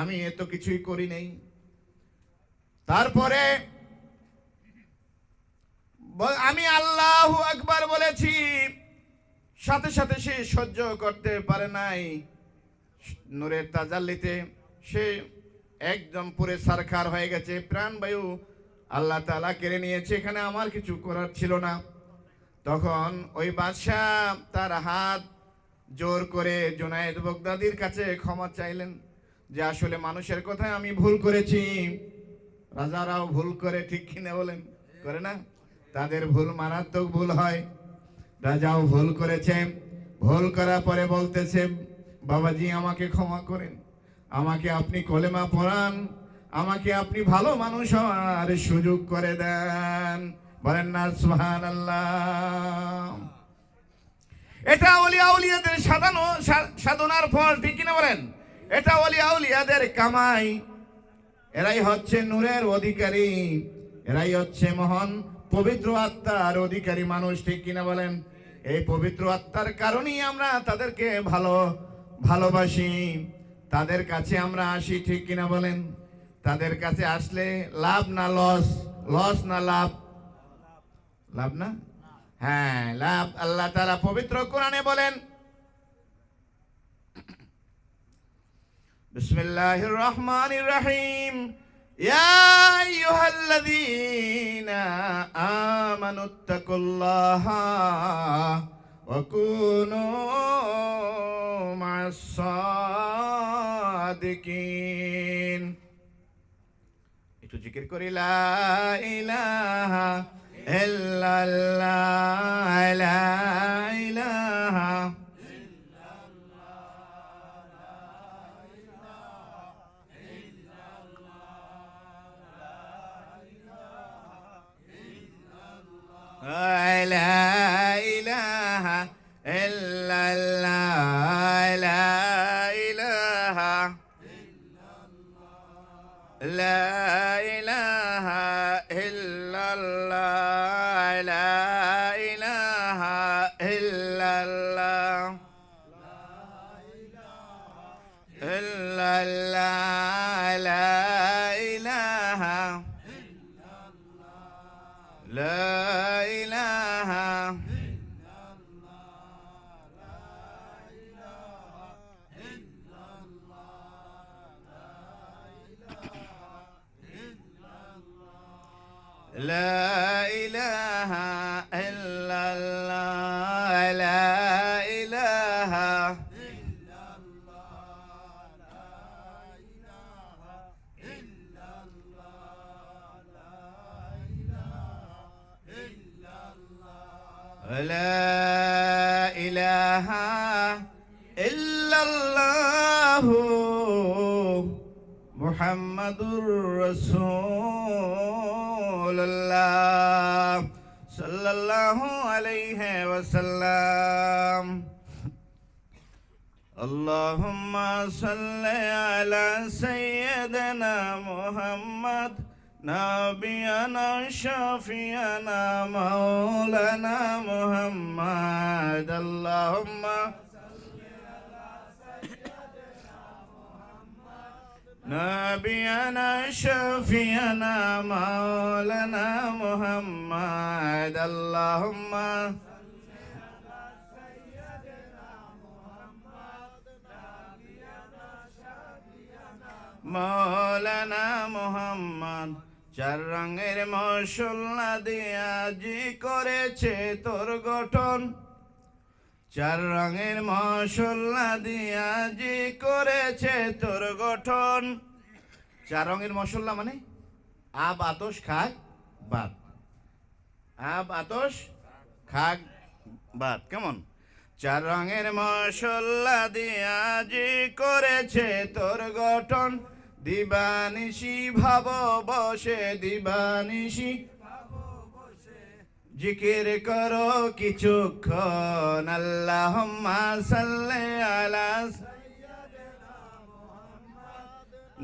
আমি এত কিছুই করি নাই। তারপরে আমি আল্লাহু আকবার বলেছি, সাথে সাথে সে সহ্য করতে পারে নাই। নূরের তাজাল্লিতে সে একদম পুরে সারখার হয়ে গেছে, প্রাণবায়ু আল্লাহ তাআলা কেড়ে নিয়েছে, এখানে আমার কিছু করার ছিল না। তখন ওই বাদশাহ তার হাত জোর করে জুনায়েদ বাগদাদির কাছে ক্ষমা চাইলেন যে আসলে মানুষের কথায় আমি ভুল করেছি। রাজারাও ভুল করে, ঠিক কিনা বলেন? করে না? তাদের ভুল মারাত্মক ভুল হয়। রাজাও ভুল করেছে, ভুল করার পরে বলতেছে, বাবাজি আমাকে ক্ষমা করেন, আমাকে আপনি কলেমা পড়ান, আমাকে আপনি ভালো মানুষ হওয়ার সুযোগ করে দেন। বলেন না সুবহানাল্লাহ। এটা ওলিয়া আউলিয়াদের সাধনার ফল, ঠিক কিনা বলেন? এটা ওলিয়া আউলিয়াদের কামাই। এরাই হচ্ছে নূরের অধিকারী, এরাই হচ্ছে মহান পবিত্র আত্মার অধিকারী মানুষ, ঠিক কিনা বলেন? এই পবিত্র আত্মার কারণেই আমরা তাদেরকে ভালোবাসি, তাদের কাছে আমরা আসি, ঠিক কিনা বলেন? তাদের কাছে আসলে লাভ না লস? লস না লাভ? লাভ না? হ্যাঁ লাভ। আল্লাহ তাআলা পবিত্র কোরআনে বলেন, বিসমিল্লাহির রহমানির রহিম, ইয়া আইয়ুহাল্লাযীনা আমানুত্তাকুল্লাহা ওয়া কুনু মা'আস সাদিকিন। একটু জিকির করি, লা ইলাহা ইল্লাল্লাহ, লা ইলাহা لا إله إلا الله، لا إله لا إله إلا الله، لا إله إلا الله، إلا الله، لا إله لا إله لا إله إلا الله، لا إله لا إله إلا الله মুহাম্মাদুর রাসূলুল্লাহ সাল্লাল্লাহু আলাইহি ওয়াসাল্লাম। আল্লাহুম্মা সাল্লি আলা সাইয়্যিদিনা মুহাম্মদ নাবিয়ানা শাফিয়ানা মাওলানা মুহাম্মদ। আল্লাহুম্মা নাবিয়ানা শাফিয়ানা মাওলানা মুহাম্মদ। আল্লাহুম্মা মাওলানা মুহাম্মদ। চার রঙের মশলা দিয়া জি করেছে তোর গঠন, চার রঙের মশলা দিয়া জি করেছে তোর গঠন। চার রঙের মশলা মানে আব আতশ খাক বাত, আব আতশ খাক বাত। কেমন? চার রঙের মশলা দিয়া জি করেছে তোর গঠন, দিবানিশি ভাব বসে, দিবানিশি জিকির করো কিছুক্ষণ। আল্লাহুম্মা সাল্লি আলা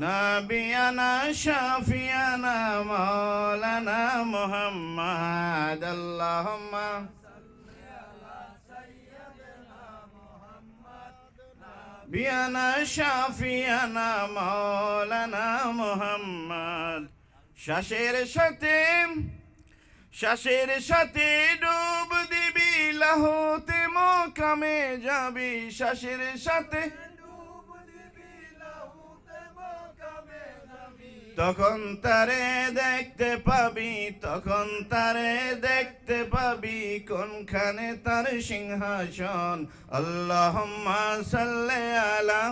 নাবিয়ানা শাফিয়ানা মাওলানা মুহাম্মদ। আল্লাহুম্মা বিয়ানা শাফিয়ানা মাওলানা মুহাম্মদ। শ্বাসের সাথে ডুব দিবি, লাহোতে মোকামে যাবি। শ্বাসের সাথে তখন তারে দেখতে পাবি, তখন তারে দেখতে পাবি, কোনখানে তার সিংহাসন। আল্লাহুম্মা সাল্লি আলা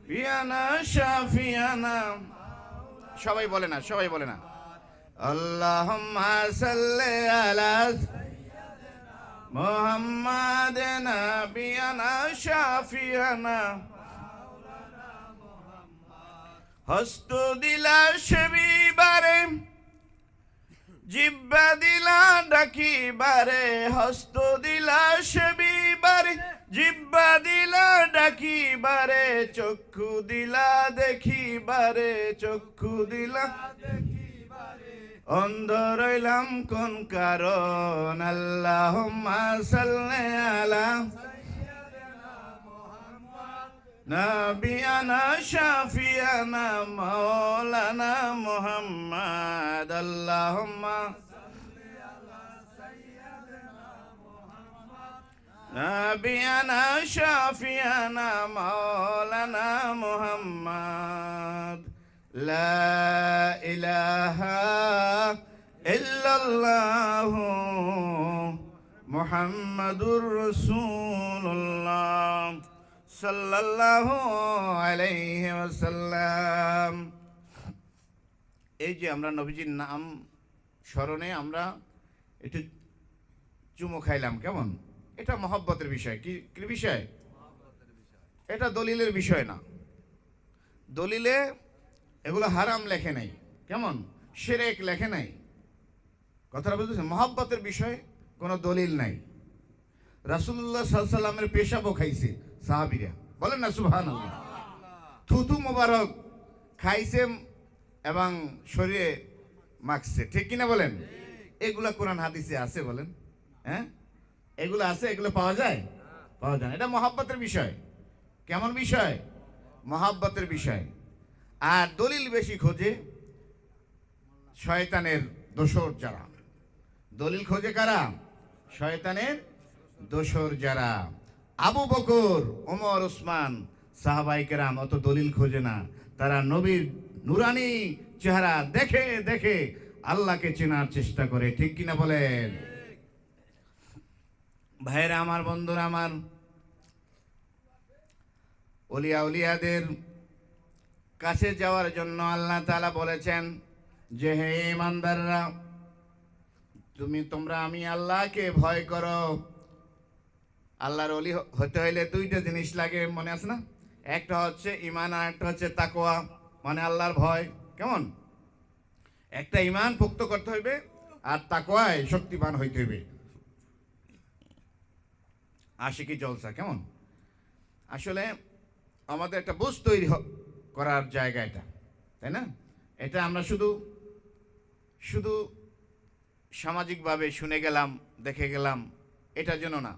বিয়ানা শাফিয়ানা, সবাই বলে না, সবাই বলে না। আল্লাহুম্মা সাল্লি আলা মুহাম্মাদ নাবিয়ানা শাফিয়ানা। হস্ত দিলা সেবিবারে, জিহ্বা দিলা ডাকিবারে, হস্ত দিলা সেবিবারে, জিহ্বা দিলা ডাকিবারে, চক্ষু দিলা দেখিবারে, চক্ষু দিলা অন্ধ রইলাম কোন কারণ। আল্লাহুম্মা সাল্লি আলা নাবিয়ানা শাফিয়ানা মাওলানা মুহাম্মদ। আল্লাহুম্মা নাবিয়ানা শাফিয়ানা মাওলানা মুহাম্মদ। লা ইলাহা ইল্লাল্লাহু মুহাম্মাদুর রাসূলুল্লাহ সাল্লাল্লাহু আলাইহি ওয়াসাল্লাম। এই যে আমরা নবীজির নাম স্মরণে আমরা একটু চুমু খাইলাম, কেমন? এটা মহব্বতের বিষয়। কি বিষয়? এটা দলিলের বিষয় না। দলিলে এগুলো হারাম লেখে নাই, কেমন? শিরক লেখে নাই। কথাটা বুঝতেছেন? মহব্বতের বিষয় কোনো দলিল নাই। রাসূলুল্লাহ সাল্লাল্লাহু আলাইহি ওয়াসাল্লামের পেশাবও খাইছে সাহাবীরা, বলেন না সুবহানাল্লাহ। থুতু মোবারক খাইছে এবং শরীরে মাখছে, ঠিক কিনা বলেন? এগুলা কোরআন হাদিসে আছে, বলেন? হ্যাঁ, এগুলো আছে, এগুলো পাওয়া যায়? পাওয়া যায় না। এটা মহব্বতের বিষয়। কেমন বিষয়? মহব্বতের বিষয়। আর দলিল বেশি খোঁজে শয়তানের দোসর যারা। দলিল খোঁজে কারা? শয়তানের দোসর যারা। আবু বকর, ওমর, ওসমান, সাহাবায়ে কেরাম অত দলিল খোঁজে না। তারা নবীর নুরানি চেহারা দেখে দেখে আল্লাহকে চেনার চেষ্টা করে, ঠিক কিনা বলেন? ভাইরা আমার, বন্ধুরা আমার, ওলিয়া উলিয়াদের কাছে যাওয়ার জন্য আল্লাহ তাআলা বলেছেন যে হে ঈমানদাররা, তোমরা আমি আল্লাহকে ভয় করো। আল্লাহর ওলি হতে হইলে দুইটা জিনিস লাগে, মনে আছে না? একটা হচ্ছে ঈমান আর একটা হচ্ছে তাকওয়া, মানে আল্লাহর ভয়। কেমন? একটা ঈমান পোক্ত করতে হইবে আর তাকওয়ায় শক্তিমান হইতে হইবে। আশিকি জলসা, কেমন? আসলে আমাদের একটা বুঝ তৈরি করার জায়গা এটা, তাই না? এটা আমরা শুধু শুধু সামাজিকভাবে শুনে গেলাম, দেখে গেলাম, এটার জন্য না।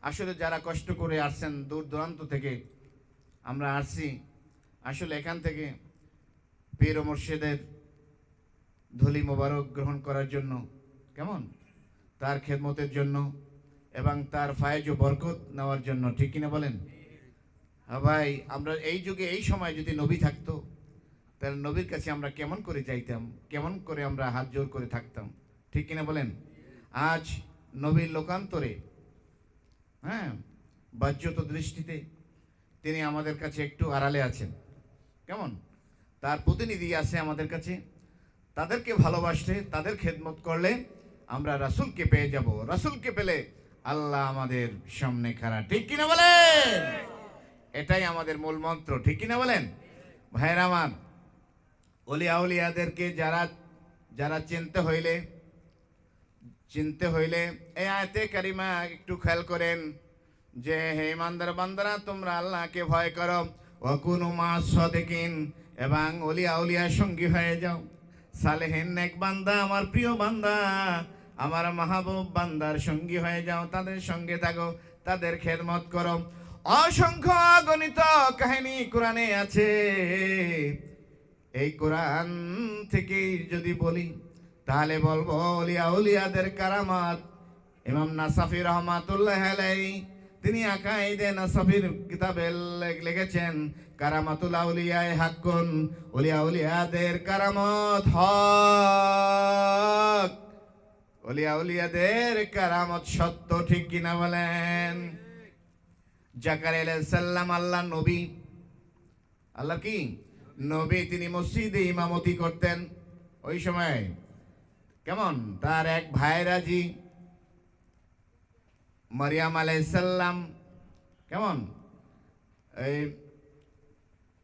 আসলে যারা কষ্ট করে আসছেন, দূর দূরান্ত থেকে আমরা আসছি, আসলে এখান থেকে পীর ও মুর্শিদের ধুলি মোবারক গ্রহণ করার জন্য, কেমন? তার খেদমতের জন্য এবং তার ফায়েজ ও বরকত নেওয়ার জন্য, ঠিক কিনা বলেন? হ্যাঁ ভাই, আমরা এই যুগে এই সময় যদি নবী থাকতো, তাহলে নবীর কাছে আমরা কেমন করে যাইতাম, কেমন করে আমরা হাত জোর করে থাকতাম, ঠিক কিনা বলেন? আজ নবীর লোকান্তরে, হ্যাঁ, বাহ্যত দৃষ্টিতে তিনি আমাদের কাছে একটু আড়ালে আছেন, কেমন? তার প্রতিনিধি আছে আমাদের কাছে। তাদেরকে ভালোবাসলে, তাদের খেদমত করলে আমরা রাসূলকে পেয়ে যাব। রাসূলকে পেলে আল্লাহ আমাদের সামনে খাড়া, ঠিক কিনা বলেন? এটাই আমাদের মূল মন্ত্র, ঠিক কিনা বলেন? ভাইরা আমার, ওলিয়া উলিয়াদেরকে যারা চিনতে হইলে এই আয়াতে কারিমা একটু খেয়াল করেন যে হে ইমানদার বান্দারা, তোমরা আল্লাহকে ভয় করো, ওয়াকুনু মা'আস সাদিকিন, এবং ওলিয়া উলিয়ার সঙ্গী হয়ে যাও। সালেহিন নেক বান্দা, আমার প্রিয় বান্দা, আমার মাহবুব বান্দার সঙ্গী হয়ে যাও, তাদের সঙ্গে থাকো, তাদের খেদমত করো। অসংখ্য অগণিত কাহিনী কোরআনে আছে। এই কোরআন থেকে যদি বলি তাহলে বলবো ওলিয়া উলিয়াদের কারামাত। ইমাম নাসাফি রহমাতুল্লাহ আলাইহি তিনি আকাইদে নাসাফির কিতাবে লিখেছেন, কারামাতুল আউলিয়ায়ে হাক্কুন, ওলিয়া উলিয়াদের কারামত হক, ওলিয়া উলিয়াদের কারামত সত্য। ঠিক কিনা বলেন? জাকারিয়া আলাইহিস সালাম আল্লাহ নবী, আল্লাহ কি নবী, তিনি মসজিদে ইমামতি করতেন। ওই সময় কেমন তার এক ভাইরাজি মারিয়াম আলাইহিস সালাম কেমন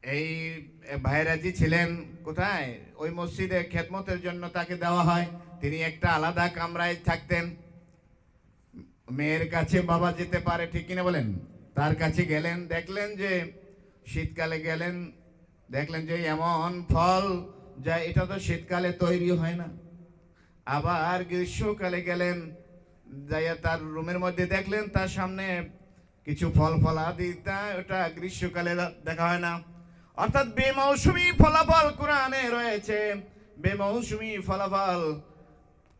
এই ভাইরাজি ছিলেন কোথায়? ওই মসজিদে খেদমতের জন্য তাকে দেওয়া হয়। তিনি একটা আলাদা কামরায় থাকতেন। মেয়ের কাছে বাবা যেতে পারে, ঠিক কিনা বলেন? তার কাছে গেলেন, দেখলেন যে শীতকালে গেলেন, দেখলেন যে এমন ফল যা এটা তো শীতকালে তৈরি হয় না। আবার গ্রীষ্মকালে গেলেন, যাইয়া তার রুমের মধ্যে দেখলেন তার সামনে কিছু ফল ফলাদি, ওটা গ্রীষ্মকালে দেখা হয় না। অর্থাৎ বেমৌসুমি ফলাফল কোরআনে রয়েছে। বেমৌসুমি ফলাফল,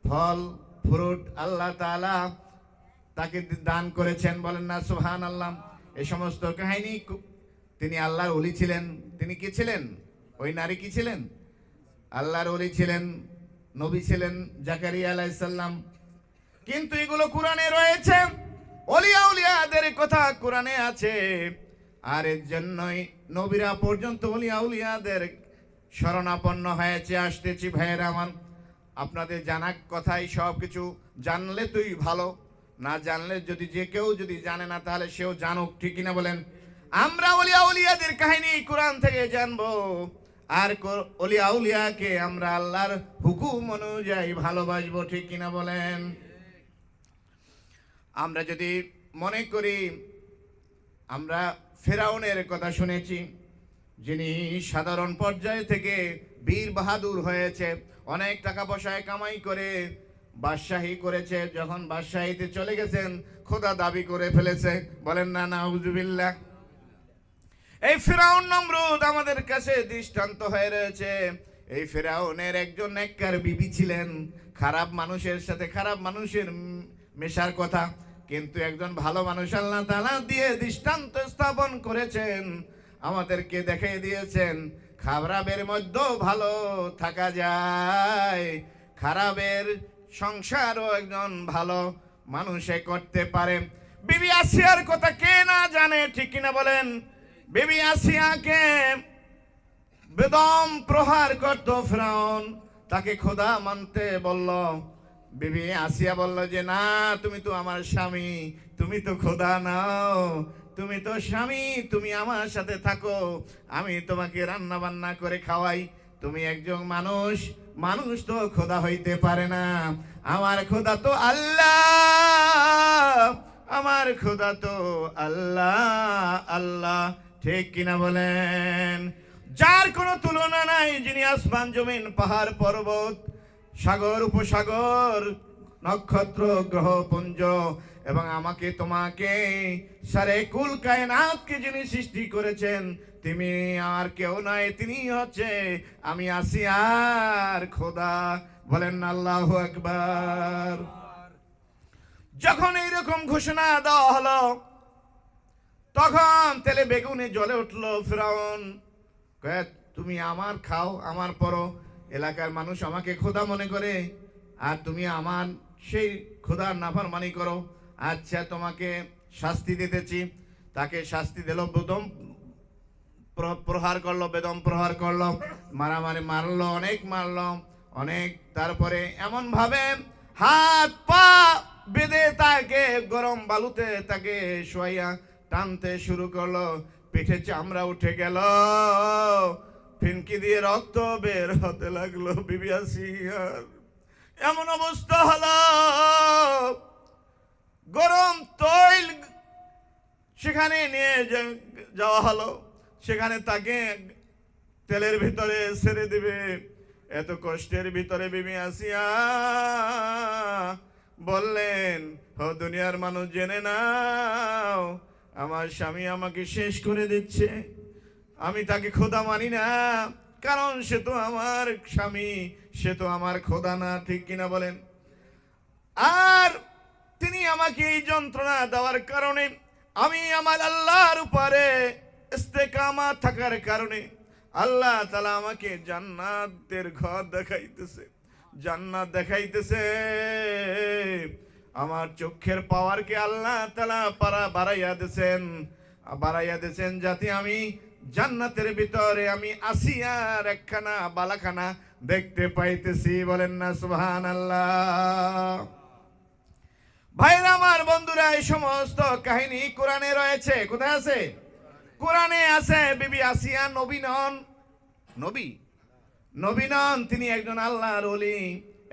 ফল ফ্রুট আল্লাহ তাআলা তাকে দান করেছেন। বলেন না সুবহানাল্লাহ। এই সমস্ত কাহিনী, তিনি আল্লাহর ওলি ছিলেন। তিনি কি ছিলেন? ওই নারী কি ছিলেন? আল্লাহর ওলি ছিলেন, নবী ছিলেন জাকারিয়া আলাইহিস সালাম। কিন্তু এগুলো কোরআনে রয়েছে, ওলিয়া উলিয়াদের কথা কোরআনে আছে। আর এর জন্যই নবীরা পর্যন্ত ওলিয়া উলিয়াদের শরণাপন্ন হয়েছে। আসতেছি ভাইয়েরা আমার, আপনাদের জানা কথাই সব কিছু জানলে তুই ভালো, না জানলে যদি যে কেউ যদি জানে না তাহলে সেও জানুক। ঠিক কিনা বলেন? আমরা ওলিয়া উলিয়াদের কাহিনী কোরআন থেকে জানবো, আর ওলিয়া উলিয়াকে আমরা আল্লাহর হুকুম অনুযায়ী ভালোবাসবো। ঠিক কিনা বলেন? আমরা যদি মনে করি, আমরা ফেরাউনের কথা শুনেছি, যিনি সাধারণ পর্যায় থেকে বীর বাহাদুর হয়েছে, অনেক টাকা পয়সায় কামাই করে বাদশাহী করেছে। যখন বাদশাহীতে চলে গেছেন, খোদা দাবি করে ফেলেছে। বলেন না নাউজুবিল্লাহ। এই ফেরাউন নমরুদ আমাদের কাছে দৃষ্টান্ত হয়ে রয়েছে। এই ফেরাউনের একজন নেককার বিবি ছিলেন, খারাপ মানুষের সাথে খারাপ মানুষের মেশার কথা, কিন্তু একজন ভালো মানুষ আল্লাহ তাআলা দিয়ে দৃষ্টান্ত স্থাপন করেছেন, আমাদেরকে দেখিয়ে দিয়েছেন খারাপের মধ্যেও ভালো থাকা যায়, খারাপের সংসারও একজন ভালো মানুষে করতে পারে। বিবি আসিয়ার কথা কে না জানে? ঠিক কিনা বলেন? বিবি আসিয়াকে বেদম প্রহার করত ফেরাউন, তাকে খোদা মানতে বলল। বিবি আসিয়া বলল যে না, তুমি তো আমার স্বামী, তুমি তো খোদা নাও, তুমি তো স্বামী, তুমি আমার সাথে থাকো, আমি তোমাকে রান্না বান্না করে খাওয়াই। তুমি একজন মানুষ, মানুষ তো খোদা হইতে পারে না। আমার খোদা তো আল্লাহ, আমার খোদা তো আল্লাহ আল্লাহ। ঠিক কিনা বলেন? যার কোনো তুলনা নাই, যিনি আসমান জমিন পাহাড় পর্বত সাগর উপসাগর নক্ষত্র গ্রহ পুঞ্জ এবং আমাকে তোমাকে সারে কুল কায়নাতকে যিনি সৃষ্টি করেছেন, তিনি আর কেউ নয়, তিনি হচ্ছে আমি আসিয়ার খোদা। বলেন আল্লাহু আকবার। যখন এইরকম ঘোষণা দেওয়া হলো, তখন তেলে বেগুনে জ্বলে উঠলো ফেরাউন। তুমি আমার খাও, আমার পরো, এলাকার মানুষ আমাকে খোদা মনে করে, আর তুমি আমার সেই খোদার নাফরমানি করো। আচ্ছা, তোমাকে শাস্তি দিতেছি। তাকে শাস্তি দিল, বেদম প্রহার করলো, বেদম প্রহার করলো, মারামারি মারলো, অনেক মারলো অনেক। তারপরে এমন ভাবে হাত পা বেঁধে তাকে গরম বালুতে তাকে শোয়াইয়া টানতে শুরু করলো। পিঠে চামড়া উঠে গেল, ফিনকি দিয়ে রক্ত বের হতে লাগলো। বিবি আসিয়ার এমন অবস্থা হলো, গরম তৈল সেখানে নিয়ে যাওয়া হলো, সেখানে তাকে তেলের ভিতরে ছেড়ে দিবে। এত কষ্টের ভিতরে বিবি আসিয়া বললেন, ও দুনিয়ার মানুষ জেনে নাও, আমার স্বামী আমাকে শেষ করে দিচ্ছে। আমি তাকে খোদা মানি না, কারণ সে তো আমার স্বামী, সে তো আমার খোদা না। ঠিক কিনা বলেন? আর তিনি আমাকে এই যন্ত্রণা দেওয়ার কারণে আমি আমার আল্লাহর উপরে ইস্তেকামা থাকার কারণে আল্লাহ তাআলা আমাকে জান্নাতের ঘর দেখাইতেছে, জান্নাত দেখাইতেছে। আমার চোখের পাওয়ারকে আল্লাহ তাআলা বাড়াইয়া দিয়েছেন যাতে আমি জান্নাতের ভিতরে আমি আসিয়ার একখানা বালাখানা দেখতে পাইতেছি। বলেন না সুবহানাল্লাহ। ভাইরা আমার, বন্ধুরা, এই সমস্ত কাহিনী কোরআনে রয়েছে। কোথায় আছে? কোরআনে আছে। বিবি আসিয়া নবী নন, তিনি একজন আল্লাহর ওলি,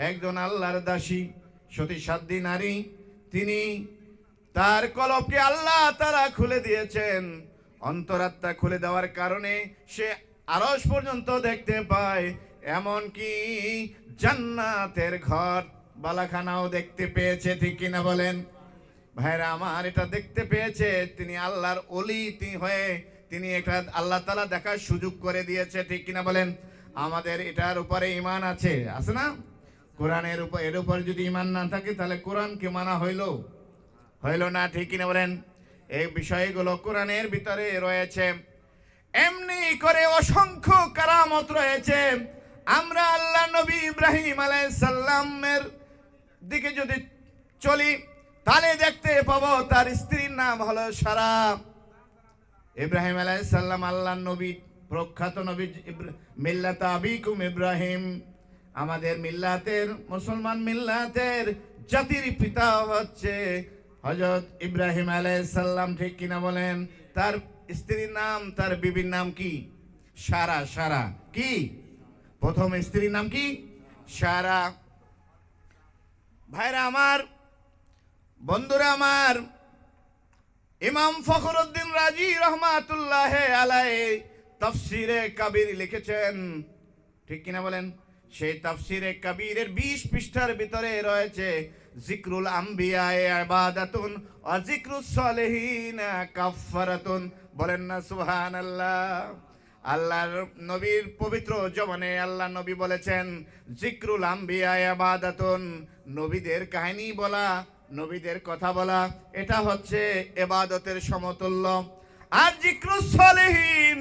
একজন আল্লাহর দাসী, সতী সাধ্বী নারী। তিনি তার কলবকে আল্লাহ তাআলা খুলে দিয়েছেন। অন্তরাত্মা খুলে দেওয়ার কারণে সে আরশ পর্যন্ত দেখতে পায়, এমনকি জান্নাতের ঘর বালাখানাও দেখতে পেয়েছে। ঠিক কিনা বলেন ভাইরা আমার? এটা দেখতে পেয়েছে। তিনি আল্লাহর ওলি তিনি এটা আল্লাহ তাআলা দেখার সুযোগ করে দিয়েছে। ঠিক কিনা বলেন? আমাদের এটার উপরে ঈমান আছে না? কোরআনের উপর, এর উপর যদি ঈমান না থাকে তাহলে কোরআনকে মানা হইল না। ঠিক কিনা বলেন? এই বিষয়গুলো কোরআনের ভিতরে রয়েছে। এমনি করে অসংখ্য কারামত রয়েছে। আমরা আল্লাহ নবী ইব্রাহিম আলাইহিস সালামের দিকে যদি চলি তাহলে দেখতে পাবো তার স্ত্রীর নাম হলো সারা। ইব্রাহিম আলাইহিস সালাম আল্লাহর নবী, প্রখ্যাত নবী। মিল্লাত আবিকুম ইব্রাহিম, আমাদের মিল্লাতের, মুসলমান মিল্লাতের জাতির পিতা হচ্ছে হযরত ইব্রাহিম আলাইহিস সালাম। ঠিক কিনা বলেন? তার স্ত্রীর নাম, তার বিবির নাম কি? সারা। কি প্রথম স্ত্রীর নাম কি? সারা। ভাইরা আমার, বন্ধুরা আমার, ইমাম ফখরুদ্দিন রাজি রহমাতুল্লাহ আলাইহি তাফসিরে কাবীর লিখেছেন। ঠিক কিনা বলেন? সেই তাফসিরে কাবীরের 20 পৃষ্ঠার ভিতরে রয়েছে জিক্রুল আম্বিয়া ইবাদাতুন ওয়া জিক্রুস সালিহিন কাফারাতুন। বলেন না সুবহানাল্লাহ। আল্লাহর নবীর পবিত্র জবানে আল্লাহ নবী বলেছেন জিক্রুল আম্বিয়া ইবাদাতুন, নবীদের কাহিনী বলা, নবীদের কথা বলা, এটা হচ্ছে ইবাদতের সমতুল্য। আর জিক্রুস সালিহিন,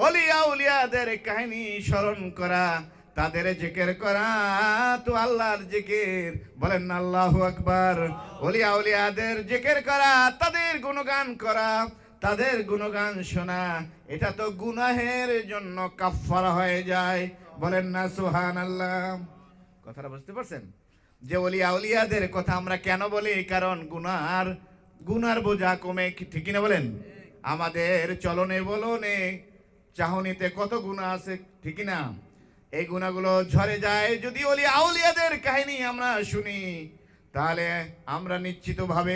ওলিয়াদের কাহিনী স্মরণ করা, তাদের জিকির করা তো আল্লাহর জিকির। বলেন না আল্লাহু আকবার। ওলিয়াদের জিকির করা, তাদের গুণগান করা, তাদের গুণগান শোনা, এটা তো গুনাহের জন্য কাফফারা হয়ে যায়। বলেন না সুবহানাল্লাহ। কথাটা বুঝতে পারছেন? যে ওলিয়াদের কথা আমরা কেন বলি? কারণ গুনার বোঝা কমে। ঠিক কিনা বলেন? আমাদের চলনে বলনে চাহনিতে কত গুনাহ আছে, ঠিক না? এই গুনাহগুলো ঝরে যায় যদি ওলিয়াদের কাহিনী আমরা শুনি, তাহলে আমরা নিশ্চিতভাবে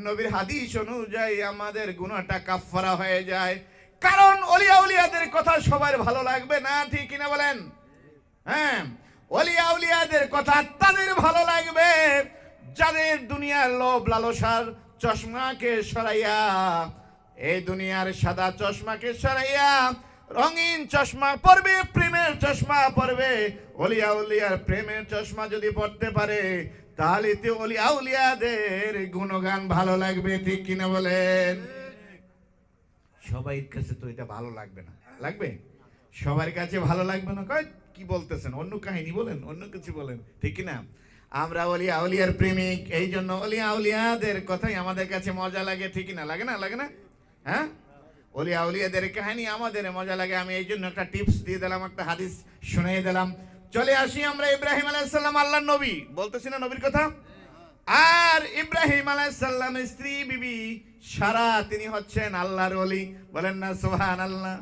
নবীর হাদিস অনুযায়ী আমাদের গুনাহটা কাফফারা হয়ে যায়। কারণ ওলিয়াদের কথা সবার ভালো লাগবে না। ঠিক কিনা বলেন? হ্যাঁ, ওলিয়াদের কথা তাদের ভালো লাগবে যাদের দুনিয়ার লোভ লালসার চশমাকে সরাইয়া, এই দুনিয়ার সাদা চশমাকে সরাইয়া রঙিন চশমা পরবে, প্রেমের চশমা পরবে। ওলিয়ার প্রেমের চশমা যদি পড়তে পারে তাহলে তো ওলিয়াদের গুণগান ভালো লাগবে। ঠিক কিনা বলেন? সবার কাছে তো এটা ভালো লাগবে না। লাগবে? সবার কাছে ভালো লাগবে না। কয় কি বলতেছেন? অন্য কাহিনী বলেন, অন্য কিছু বলেন। ঠিক কিনা? আমরা ওলিয়ার প্রেমিক, এই জন্য ওলিয়াদের কথাই আমাদের কাছে মজা লাগে। ঠিক কিনা? লাগে না? হ্যাঁ, ওলিয়াদের কাহিনী আমাদের মজা লাগে। আমি এই জন্য একটা টিপস দিয়ে দিলাম, একটা হাদিস শুনিয়ে দিলাম। চলে আসি আমরা ইব্রাহিম আলাইহিস সালাম, আল্লাহর নবী, বলতেছি না নবীর কথা। আর ইব্রাহিম আলাইহিস সালামের স্ত্রী বিবি সারা, তিনি হচ্ছেন আল্লাহর ওলি। বলেন না সুবহানাল্লাহ।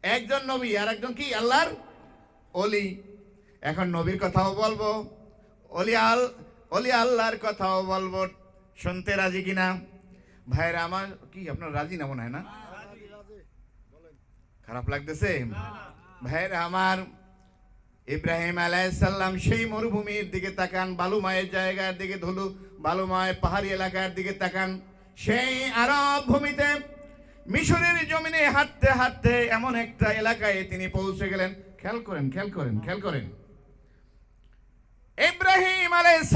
একজন নবী আর একজন কি? আল্লাহর ওলি। এখন নবীর কথাও বলবো, আল্লাহর কথাও বলবো। শুনতে রাজি কিনা ভাইরা আমার? কি আপনার রাজি না মনে হয়? না খারাপ লাগতেছে ভাইরা আমার? ইব্রাহিম আলাইহিস সালাম সেই মরুভূমির দিকে তাকান, বালুময় জায়গার দিকে, ধুলু বালুময় পাহাড়ি এলাকার দিকে তাকান। সেই আরব ভূমিতে মিশরের জমিনে হাঁটতে হাঁটতে এমন একটা এলাকায় তিনি পৌঁছে গেলেন। খেয়াল করেন। ইব্রাহিম আলাইহিস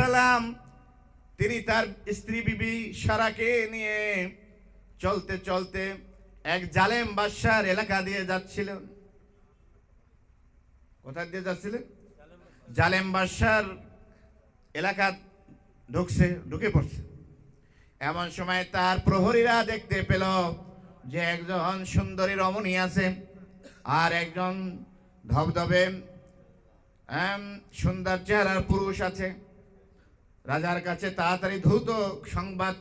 সালাম তিনি তার স্ত্রী বিবি সারাকে নিয়ে চলতে চলতে এক জালেম বাদশার এলাকা দিয়ে যাচ্ছিলেন। কোথা দিয়ে যাচ্ছিলেন? জালেম বাদশার এলাকা ঢুকে পড়ছে। এমন সময় তার প্রহরীরা দেখতে পেল যে একজন সুন্দরী রমণী আছে আর একজন ধবধবে সুন্দর চেহারার পুরুষ আছে। রাজার কাছে তাড়াতাড়ি দ্রুত সংবাদ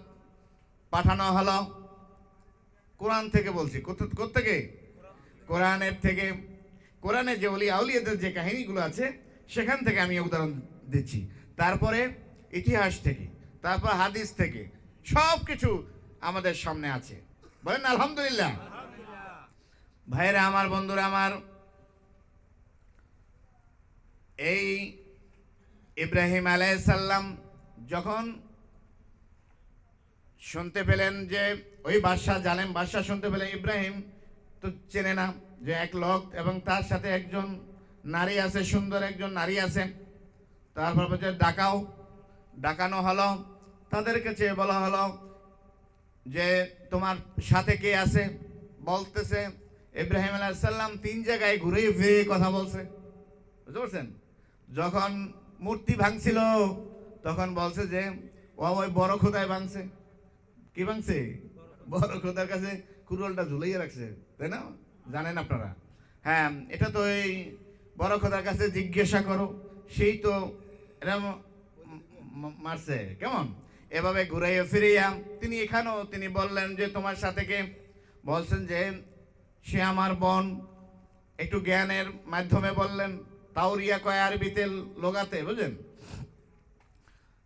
পাঠানো হলো। কোরআন থেকে বলছি, কোত্থেকে? কোরআনের থেকে। কোরআনে যে আউলিয়াদের যে কাহিনীগুলো আছে সেখান থেকে আমি উদাহরণ দিচ্ছি, তারপরে ইতিহাস থেকে, তারপর হাদিস থেকে, সব কিছু আমাদের সামনে আছে। বলেন আলহামদুলিল্লাহ। ভাইরা আমার, বন্ধুরা আমার, এই ইব্রাহিম আলাইহিস সালাম যখন শুনতে পেলেন যে ওই বাদশাহ, জালেম বাদশাহ শুনতে পেলেন ইব্রাহিম তো চেনে না যে এক লোক এবং তার সাথে একজন নারী আছে, সুন্দর একজন নারী আছে। তারপর বলছে ডাকানো হলো। তাদের কাছে বলা হলো যে তোমার সাথে কে আছে? বলতেছে ইব্রাহিম আলাইহিস সালাম 3 জায়গায় ঘুরে ফিরে কথা বলছে, বুঝতে পারছেন? যখন মূর্তি ভাঙছিল তখন বলছে যে ওই বড় খোদায় ভাঙছে। কি ভাঙছে? বড় খোদার কাছে কুড়ালটা ঝুলাইয়ে রাখছে, তাই না? জানেন আপনারা? হ্যাঁ, এটা তো এই বড় খোদার কাছে জিজ্ঞাসা করো, সেই তো এরকম মারছে। কেমন এভাবে ঘুরাইয়া ফিরিয়া তিনি বললেন যে তোমার সাথে কে? বলছেন যে সে আমার বোন। একটু জ্ঞানের মাধ্যমে বললেন, তাওরিয়া কয় আরবিতে লোগাতে, বুঝলেন?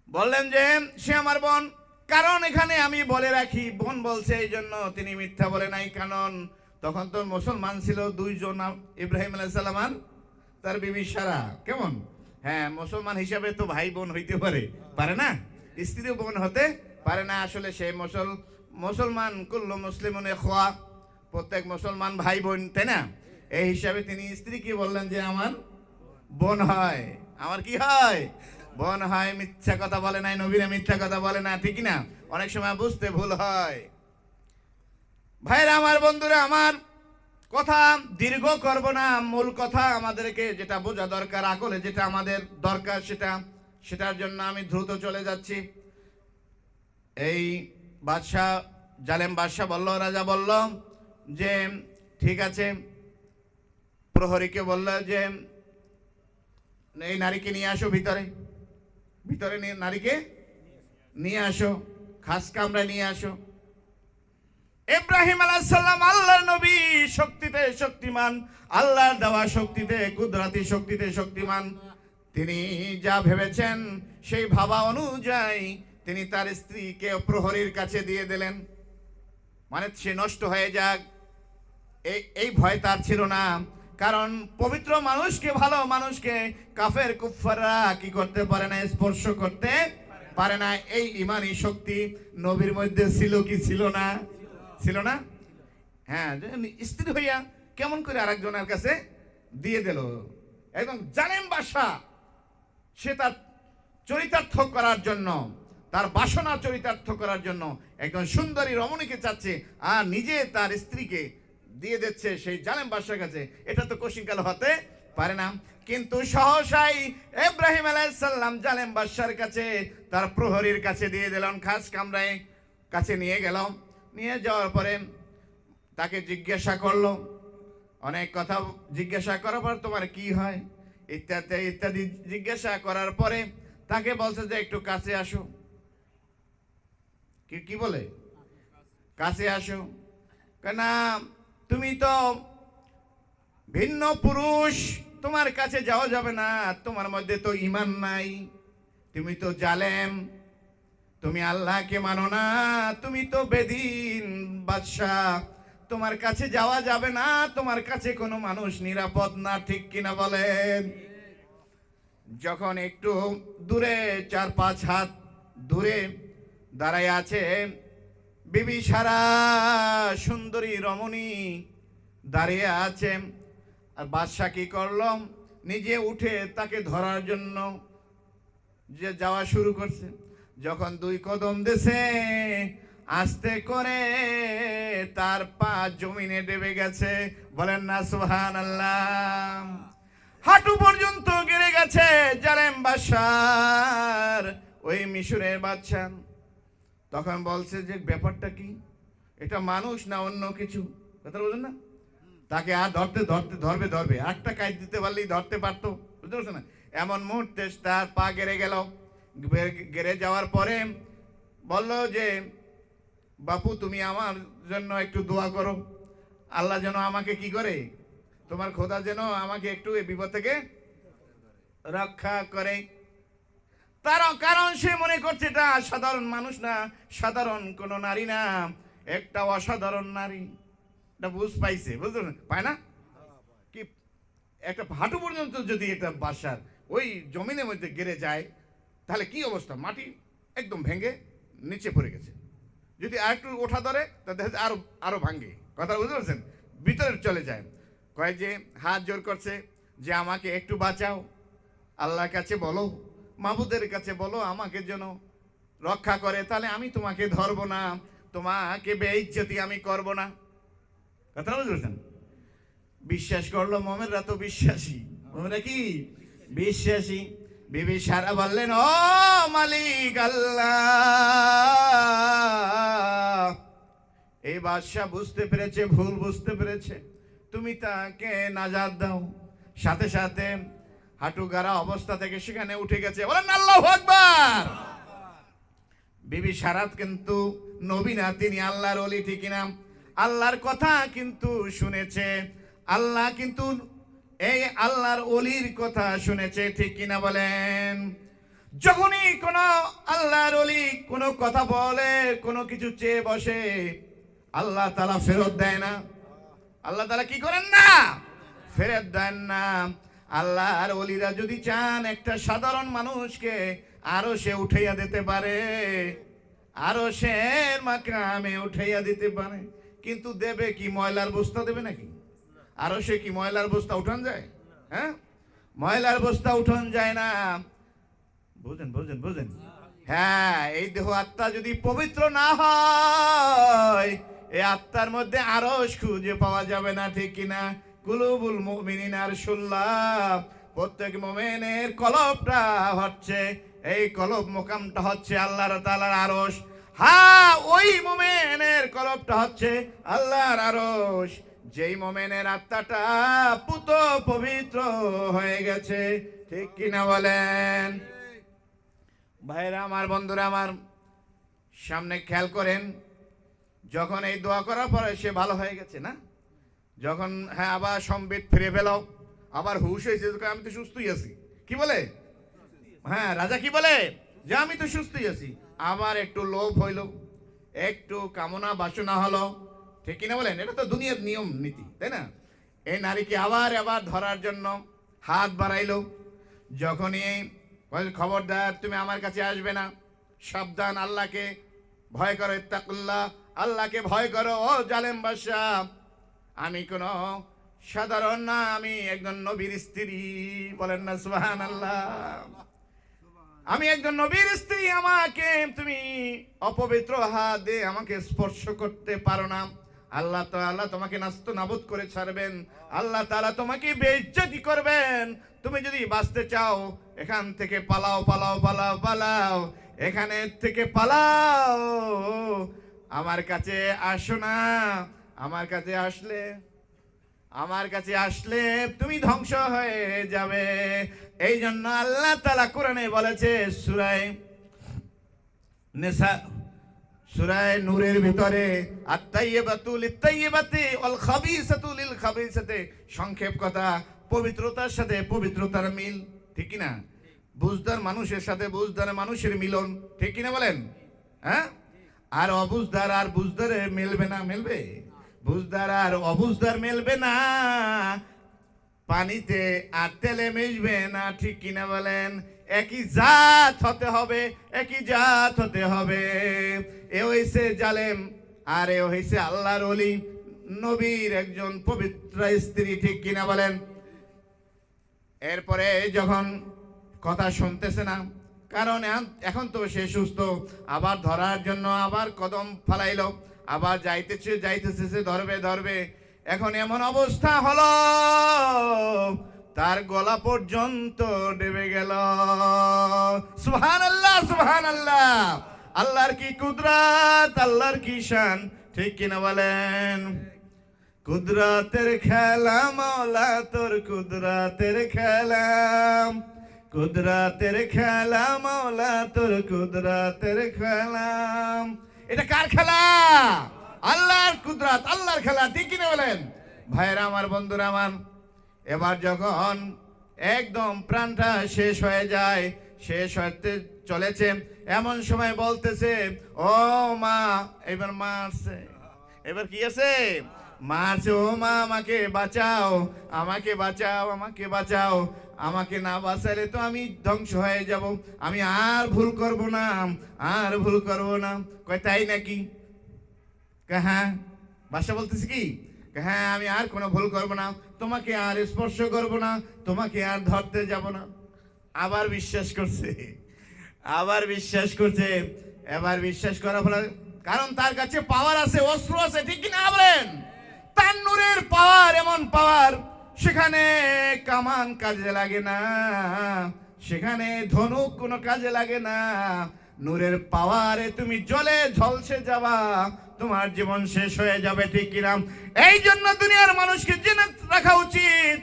বললেন যে সে আমার বোন। কারণ এখানে আমি বলে রাখি, বোন বলছে এই জন্য, তিনি মিথ্যা বলে নাই। কারণ তখন তো মুসলমান ছিল 2 জন, ইব্রাহিম আলাইহিস সালাম আর তার বিবি সারা। কেমন? হ্যাঁ, মুসলমান হিসাবে তো ভাই বোন হইতে পারে না, স্ত্রী বোন হতে পারে না। আসলে সেই মুসলমান কুল্লু মুসলিমুন ইখওয়া, প্রত্যেক মুসলমান ভাই বোন, তাই না? এই হিসাবে তিনি স্ত্রীকে বললেন যে আমার বোন হয়। আমার কি হয়? বোন হয়। মিথ্যা কথা বলে নাই, নবীরা মিথ্যা কথা বলে না, ঠিক না? অনেক সময় বুঝতে ভুল হয়। ভাইরা আমার, বন্ধুরা আমার, কথা দীর্ঘ করব না। মূল কথা আমাদেরকে যেটা বোঝা দরকার, আকলে যেটা আমাদের দরকার সেটার জন্য আমি দ্রুত চলে যাচ্ছি। এই বাদশাহ, জালেম বাদশাহ বলল, রাজা বলল যে ঠিক আছে। প্রহরীকে বলল যে এই নারীকে নিয়ে আসো, ভিতরে নারীকে নিয়ে আসো, খাস কামরায় নিয়ে আসো। ইব্রাহিম আলাইহিস সালাম আল্লাহর নবী, শক্তিতে শক্তিমান, আল্লাহর দেওয়া শক্তিতে, কুদরতি শক্তিতে শক্তিমান। তিনি যা ভেবেছেন সেই ভাবা অনুযায়ী তিনি তার স্ত্রীকে প্রহরীর কাছে দিয়ে দিলেন। মানে সে নষ্ট হয়ে যাক, এই ভয় তার ছিল না। কারণ পবিত্র মানুষকে, ভালো মানুষকে কাফের কুফাররা কি করতে পারে না? স্পর্শ করতে পারে না। এই ইমানি শক্তি নবীর মধ্যে ছিল কি ছিল না? ছিল না? হ্যাঁ, স্ত্রী হইয়া কেমন করে আরেকজনের কাছে দিয়ে দিল? একদম জালেম বাদশা, সে তার চরিতার্থ করার জন্য, তার বাসনা চরিতার্থ করার জন্য একজন সুন্দরী রমণীকে চাচ্ছে আর নিজে তার স্ত্রীকে দিয়ে দিচ্ছে সেই জালেম বাদশার কাছে। এটা তো কোশিনকাল হতে পারে না। কিন্তু সহসাই ইব্রাহিম আলাইহিস সালাম জালেম বাদশার কাছে, তার প্রহরীর কাছে দিয়ে দিলেন। খাস কামরায় কাছে নিয়ে গেল। নিয়ে যাওয়ার পরে তাকে জিজ্ঞাসা করলো, অনেক কথা জিজ্ঞাসা করার পর তোমার কি হয় ইত্যাদি ইত্যাদি জিজ্ঞাসা করার পরে তাকে বলছে যে একটু কাছে আসো। কি বলে? কাছে আসো। কেন? তুমি তো ভিন্ন পুরুষ, তোমার কাছে যাওয়া যাবে না, তোমার মধ্যে তো ঈমান নাই, তুমি তো জালেম, তুমি আল্লাহকে মানো না, তুমি তো বেদিন বাদশাহ, তোমার কাছে যাওয়া যাবে না, তোমার কাছে কোনো মানুষ নিরাপদ না, ঠিক কিনা বলেন? যখন একটু দূরে 4-5 হাত দূরে দাঁড়ায় আছে বিবি সারা, সুন্দরী রমণী দাঁড়িয়ে আছে। আর বাদশা কি করলো? নিজে উঠে তাকে ধরার জন্য যে যাওয়া শুরু করছে। যখন 2 কদম দিছে আস্তে করে তার পা জমিনে ডেবে গেছে। বলেন না সুবহানাল্লাহ। হাঁটু পর্যন্ত গেড়ে গেছে জালেম বাদশার, ওই মিশরের বাদশা। তখন বলছে যে ব্যাপারটা কি, এটা মানুষ না অন্য কিছু, কথা বলেন না। তাকে আর ধরবে একটা কাজ দিতে পারলেই ধরতে পারতো, বুঝতে পারছো না। এমন মুহূর্তে তার পা গেড়ে গেল। গেড়ে যাওয়ার পরে বলল যে বাপু তুমি আমার জন্য একটু দোয়া করো, আল্লাহ যেন আমাকে কি করে, তোমার খোদা যেন আমাকে একটু এই বিপদ থেকে রক্ষা করে। তার কারণ সে মনে করছে এটা সাধারণ মানুষ না, সাধারণ কোন নারী না, একটা অসাধারণ নারী। এটা বুঝ পাইছে, বুঝলেন পায় না কি, একটা হাঁটু পর্যন্ত যদি একটা বাসার ওই জমিনের মধ্যে গেড়ে যায় তাহলে কি অবস্থা, মাটি একদম ভেঙে নিচে পড়ে গেছে। যদি আর একটু ওঠা ধরে তাহলে আরো আরো ভাঙে, কথা বুঝতে পারছেন, ভিতরে চলে যায়। কয় যে হাত জোর করছে যে আমাকে একটু বাঁচাও, আল্লাহর কাছে বলো, মাহবুদের কাছে বলো আমাকে যেন রক্ষা করে, তাহলে আমি তোমাকে ধরবো না, তোমাকে বেইজ্জতি আমি করব না, কথা বুঝতে পারছেন। বিশ্বাস করলো মোমেনরা, তো বিশ্বাসী, মোমেনরা কি বিশ্বাসী। বিবি সারা বললেন ও মালিক আল্লাহ, এই বাদশা বুঝতে পেরেছে, ভুল বুঝতে পেরেছে, তুমি তাকে নাজাত দাও। সাথে সাথে হাঁটু গাড়া অবস্থা থেকে সেখানে উঠে গেছে। বলেন আল্লাহু আকবার। বিবি সারাত কিন্তু নবী না, তিনি আল্লাহর ওলি, ঠিক না? আল্লাহর কথা কিন্তু শুনেছে, আল্লাহ কিন্তু এই আল্লাহর ওলির কথা শুনেছে, ঠিক কিনা বলেন। যখনই কোন আল্লাহর ওলি কোনো কথা বলে, কোনো কিছু চেয়ে বসে, আল্লাহ তাআলা ফেরত দেয় না। আল্লাহ তাআলা কি করেন না, ফেরত দেন না। আল্লাহর ওলিরা যদি চান একটা সাধারণ মানুষকে আরো সে উঠাইয়া দিতে পারে, আরো সে মাকামে উঠাইয়া দিতে পারে, কিন্তু দেবে কি, ময়লার বস্তা দেবে নাকি? আরো সে কি ময়লার বস্তা উঠান যায়? হ্যাঁ, ময়লার বস্তা উঠান যায় না। বুঝেন বুঝেন বুঝেন। হ্যাঁ, এই দেহ আত্মা যদি পবিত্র না হয়, এই আত্মার মধ্যে আরশ খুঁজে পাওয়া যাবে না, ঠিক কিনা? কুলুবুল মুমিনিনার সুল্লাহ, প্রত্যেক মুমিনের কলবটা হচ্ছে, এই কলব মোকামটা হচ্ছে আল্লাহর তাআলার আরশ। হ্যাঁ, ওই মুমিনের কলবটা হচ্ছে আল্লাহর আরশ, যেই মুমিনের আত্মাটা পুত পবিত্র হয়ে গেছে, ঠিক কিনা বলেন? ভাইরা আমার, বন্ধুরা আমার, সামনে খেয়াল করেন, যখন এই দোয়া করার পরে সে ভালো হয়ে গেছে না, যখন হ্যাঁ আবার সম্বিত ফিরে পেল, আবার হুশ হয়েছে, আমি তো সুস্থই আছি, কি বলে? হ্যাঁ, রাজা কি বলে যে আমি তো সুস্থই আছি। আবার একটু লোভ হইল, একটু কামনা বাসনা হলো, ঠিক কিনা বলেন? এটা তো দুনিয়ার নিয়ম নীতি, তাই না? এই নারীকে আবার আবার ধরার জন্য হাত বাড়াইলো। যখনই খবরদার তুমি আমার কাছে আসবে না, সাবধান, আল্লাহকে ভয় করো, ইত্তাকুল্লাহ, আল্লাহকে ভয় করো ও জালেম বাদশা। আমি কোন সাধারণ না, আমি একজন নবীর স্ত্রী, বলেন না সুবহানাল্লাহ। আমি একজন নবীর স্ত্রী, আমাকে তুমি অপবিত্র হাত দিয়ে আমাকে স্পর্শ করতে পারো না। আল্লাহ তাআলা তোমাকে নাস্ত নাবুদ করে ছাড়বেন, আল্লাহ তাআলা তোমাকে বেইজ্জতি করবেন। তুমি যদি বাঁচতে চাও এখান থেকে পালাও, পালাও, পালাও, পালাও, এখানে থেকে পালাও, আমার কাছে আসো না। আমার কাছে আসলে তুমি ধ্বংস হয়ে যাবে। এই জন্য আল্লাহ তাআলা কোরআনে বলেছে, সূরা নূরের ভিতরে, আত-তাইয়্যিবাতু লিত-তাইয়্যিবাতি ওয়াল খাবিসাতু লিল খাবিসাতি, সংক্ষেপ কথা, পবিত্রতার সাথে পবিত্রতার মিল, ঠিক কি না? বুঝদার মানুষের সাথে বুঝদার মানুষের মিলন, ঠিক কি না বলেন? হ্যাঁ, আর অবুঝদার আর বুঝদারে মিলবে না, মিলবে? বুঝদার আর অবুঝদার মিলবে না, পানিতে আর তেলে মিশবে না, ঠিক কিনা বলেন? একই জাত হতে হবে, একই জাত হতে হবে। এ হইছে জালেম আর এ হইছে আল্লাহর ওলি, নবীর একজন পবিত্র স্ত্রী, ঠিক কিনা বলেন? এরপরে যখন কথা শুনতেছে না, কারণ এখন তো সে সুস্থ, আবার ধরার জন্য আবার কদম ফালাইলো, আবার যাইতেছে সে ধরবে। এখন এমন অবস্থা হলো তার গলা পর্যন্ত ডেবে গেল। সুবহানাল্লাহ, সুবহানাল্লাহ। আল্লাহর কি কুদরত, আল্লাহর কি শান, ঠিক কিনা বলেন? কুদরতের খেলা মওলা তোর কুদরতের খেলা, কুদরতের খেলা মওলা তোর কুদরতের খেলা। এটা কার খেলা? আল্লাহর কুদরত, আল্লাহর খেলা, ঠিক কিনা বলেন? ভাইরা আমার, বন্ধুরা আমার, এবার যখন একদম প্রাণটা শেষ হয়ে যায়, শেষ হতে চলেছে, এমন সময় বলতেছে, ও মা, এবার মা আসছে, এবার কি আছে? মা আছে, ও মা আমাকে বাঁচাও, আমাকে বাঁচাও, আমাকে বাঁচাও, আমাকে না বাঁচালে তো আমি ধ্বংস হয়ে যাব, আমি আর ভুল করব না, আর ভুল করব না। কয় তাই নাকি? হ্যাঁ। বাদশা বলতেছে কি? হ্যাঁ, আমি আর কোনো ভুল করব না, তোমাকে আর স্পর্শ করব না, তোমাকে আর ধরতে যাব না। আবার বিশ্বাস করছে, আবার বিশ্বাস করছে। এবার বিশ্বাস করার ফলে, কারণ তার কাছে পাওয়ার আছে, অস্ত্র আছে, ঠিক কিনা বলেন? তার নূরের পাওয়ার, এমন পাওয়ার, সেখানে কামান কাজে লাগে না, সেখানে ধনুক কোনো কাজে লাগে না। নূরের পাওয়ারে তুমি জলে ঝলসে যাবা, তোমার জীবন শেষ হয়ে যাবে, ঠিক কিনা? এই জন্য দুনিয়ার মানুষকে জেনে রাখা উচিত,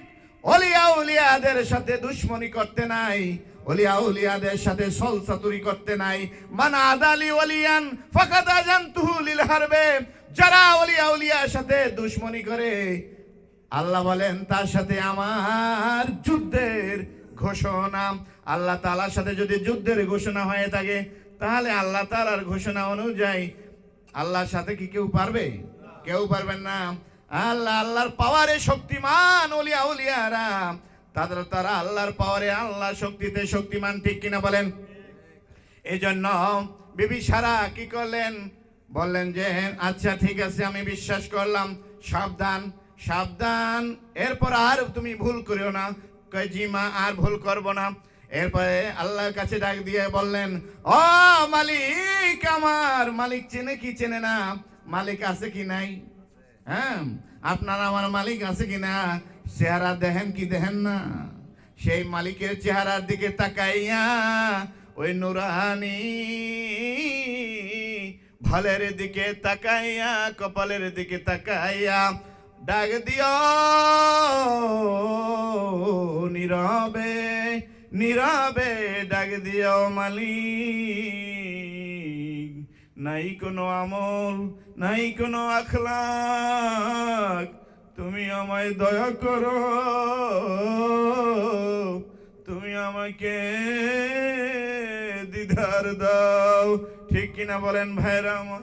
ওলিয়া উলিয়াদের সাথে দুশ্মনী করতে নাই, ওলিয়া উলিয়াদের সাথে সলসাতুরি করতে নাই। মান আদালি ওলিয়ান ফাকাদ আযানতুহু লিল হারবে। যারা ওলিয়া উলিয়ার সাথে দুশ্মনী করে, আল্লাহ বলেন তার সাথে আমার যুদ্ধের ঘোষণা। আল্লাহ তাআলার সাথে যদি যুদ্ধের ঘোষণা হয়ে থাকে, তাহলে আল্লাহ তাআলার ঘোষণা অনুযায়ী আল্লাহর সাথে কি কেউ পারবে? কেউ পারবেন না। আল্লাহর পাওয়ারে শক্তিমান ওলিয়া উলিয়ারা, তারা আল্লাহর পাওয়ারে, আল্লাহর শক্তিতে শক্তিমান, ঠিক কিনা বলেন? এই জন্য বিবি সারা কি করলেন? বললেন যে আচ্ছা ঠিক আছে, আমি বিশ্বাস করলাম, সাবধান সাবধান, এরপর আর তুমি ভুল করিও না। কয় জি মা, আর ভুল করব না। এরপরে আল্লাহর কাছে ডাক দিয়ে বললেন, ও মালিক আমার, মালিক চেনে কি চেনে না? মালিক আছে কি নাই? হ্যাঁ, আপনার আমার মালিক আছে কি না? চেহারা দেখেন কি দেখেন না? সেই মালিকের চেহারার দিকে তাকাইয়া, ওই নুরানি ভালের দিকে তাকাইয়া, কপালের দিকে তাকাইয়া ডাক দিও নীরবে নীরবে, ডাক দিও মালিক। নাই কোনো আমল, নাই কোনো আখলাক, তুমি আমায় দয়া করো, তুমি আমাকে দিদার দাও, ঠিক কিনা বলেন ভাইরা আমার?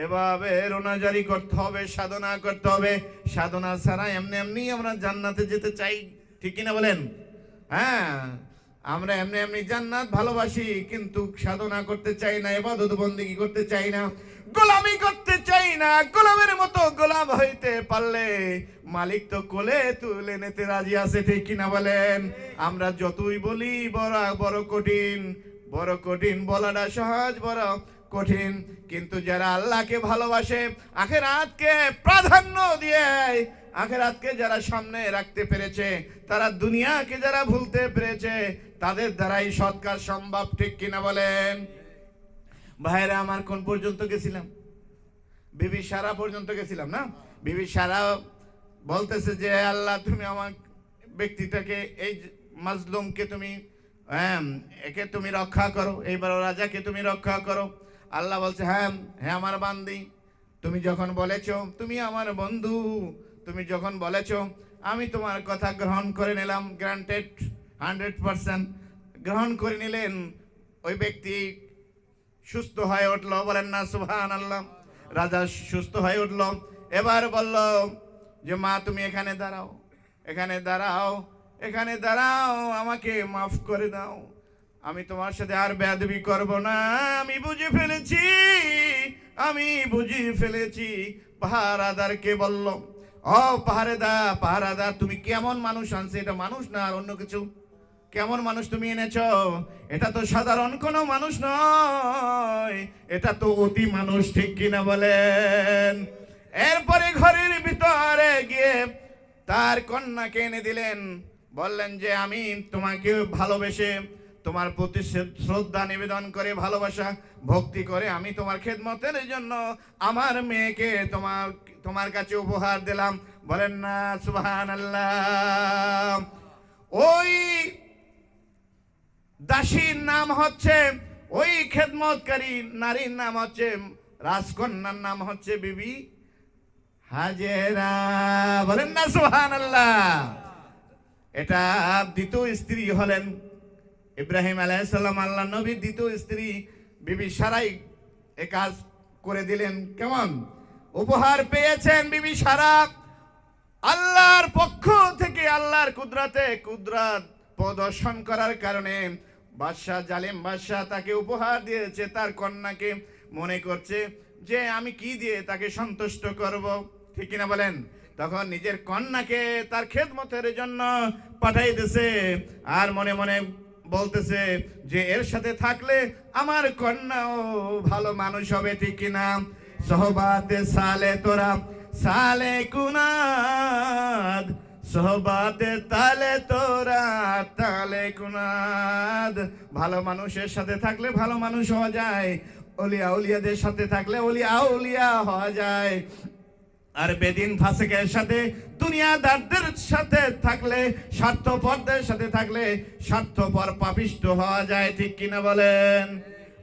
এভাবে রোনাজারি করতে হবে, সাধনা করতে হবে। সাধনা ছাড়া এমনি এমনি আমরা জান্নাতে যেতে চাই, ঠিক কিনা বলেন? হ্যাঁ, আমরা এমনি এমনি জান্নাত ভালোবাসি, কিন্তু সাধনা করতে চাই না, ইবাদত বন্দেগী করতে চাই না, গোলামি করতে চাই না। গোলামের মতো গোলাম হইতে পারলে মালিক তো কোলে তুলে নিতে রাজি আছে, ঠিক কিনা বলেন? আমরা যতই বলি বড় বড় কঠিন, বড় কঠিন, বলাটা সহজ, বড় কঠিন। কিন্তু যারা আল্লাহকে ভালোবাসে, আখিরাতকে প্রাধান্য দিয়ে, আখিরাতকে যারা সামনে রাখতে পেরেছে, তারা দুনিয়াকে যারা ভুলতে পেরেছে, তাদের দ্বারাই সৎ কাজ সম্ভব, ঠিক কিনা বলেন? ভাইরা আমার, কোন পর্যন্ত গেছিলাম? বিবি সারা পর্যন্ত গেছিলাম না? বিবি সারা বলতেছে যে আল্লাহ, তুমি আমার ব্যক্তিটাকে, এই মাজলুমকে তুমি, একে তুমি রক্ষা করো, এইবার রাজাকে তুমি রক্ষা করো। আল্লাহ বলছে, হ্যাঁ হ্যাঁ আমার বান্দি, তুমি যখন বলেছো, তুমি আমার বন্ধু, তুমি যখন বলেছো, আমি তোমার কথা গ্রহণ করে নিলাম। গ্রান্টেড, 100% গ্রহণ করে নিলেন। ওই ব্যক্তি সুস্থ হয়ে উঠলো, বলেন না সুবহানাল্লাহ? রাজা সুস্থ হয়ে উঠলো। এবার বলল যে মা, তুমি এখানে দাঁড়াও, এখানে দাঁড়াও, এখানে দাঁড়াও, আমাকে মাফ করে দাও, আমি তোমার সাথে আর বেয়াদবি করব না, আমি বুঝে ফেলেছি, আমি বুঝে ফেলেছি। পাহারাদারকে বলল, ও পাহারাদার, পাহারাদার, তুমি কেমন মানুষ আনছে? এটা মানুষ না আর অন্য কিছু? কেমন মানুষ তুমি এনেছো? এটা তো সাধারণ কোনো মানুষ নয়, এটা তো অতি মানুষ, ঠিক কিনা বলেন? এরপরে ঘরের ভিতরে গিয়ে তার কন্যাকে এনে দিলেন, বললেন যে আমি তোমাকে ভালোবেসে তোমার প্রতি শ্রদ্ধা নিবেদন করে, ভালোবাসা ভক্তি করে আমি তোমার খেদমতের জন্য আমার মেয়েকে তোমার কাছে উপহার দিলাম। বলেন না সুবহানাল্লাহ। ওই দাসীর নাম হচ্ছে, ওই খেদমতকারী নারীর নাম হচ্ছে, রাজকন্যার নাম হচ্ছে বিবি হাজেরা। বলেন না সুবহানাল্লাহ। এটা দ্বিতীয় স্ত্রী হলেন ইব্রাহিম আলাইহিস সালাম, আল্লাহ নবীর দ্বিতীয় স্ত্রী বিবি সারাই এ কাজ করে দিলেন। কেমন উপহার পেয়েছেন বিবি সারা? আল্লাহর পক্ষ থেকে আল্লাহর কুদরত প্রদর্শন করার কারণে বাদশাহ, জালিম বাদশাহ তাকে উপহার দিয়েছে। তার কন্যাকে মনে করছে যে আমি কি দিয়ে তাকে সন্তুষ্ট করব, ঠিক কিনা বলেন? তখন নিজের কন্যাকে তার খেদমতের জন্য পাঠাই দিয়েছে, আর মনে মনে বলতেছে যে এর সাথে থাকলে আমার কন্যাও ভালো মানুষ হবে, ঠিক কিনা? সোহবাতে সালে তোরা সালে কুনাদ, সোহবাতে তালে তোরা তালে কুনাদ। ভালো মানুষের সাথে থাকলে ভালো মানুষ হওয়া যায়, ওলিয়া উলিয়াদের সাথে থাকলে ওলিয়া উলিয়া হওয়া যায়। আর বেদিন ফাসিকের সাথে, দুনিয়াদারদের সাথে থাকলে, স্বার্থপরদের সাথে থাকলে স্বার্থপর পাপিষ্ট হওয়া যায়, ঠিক কিনা বলেন?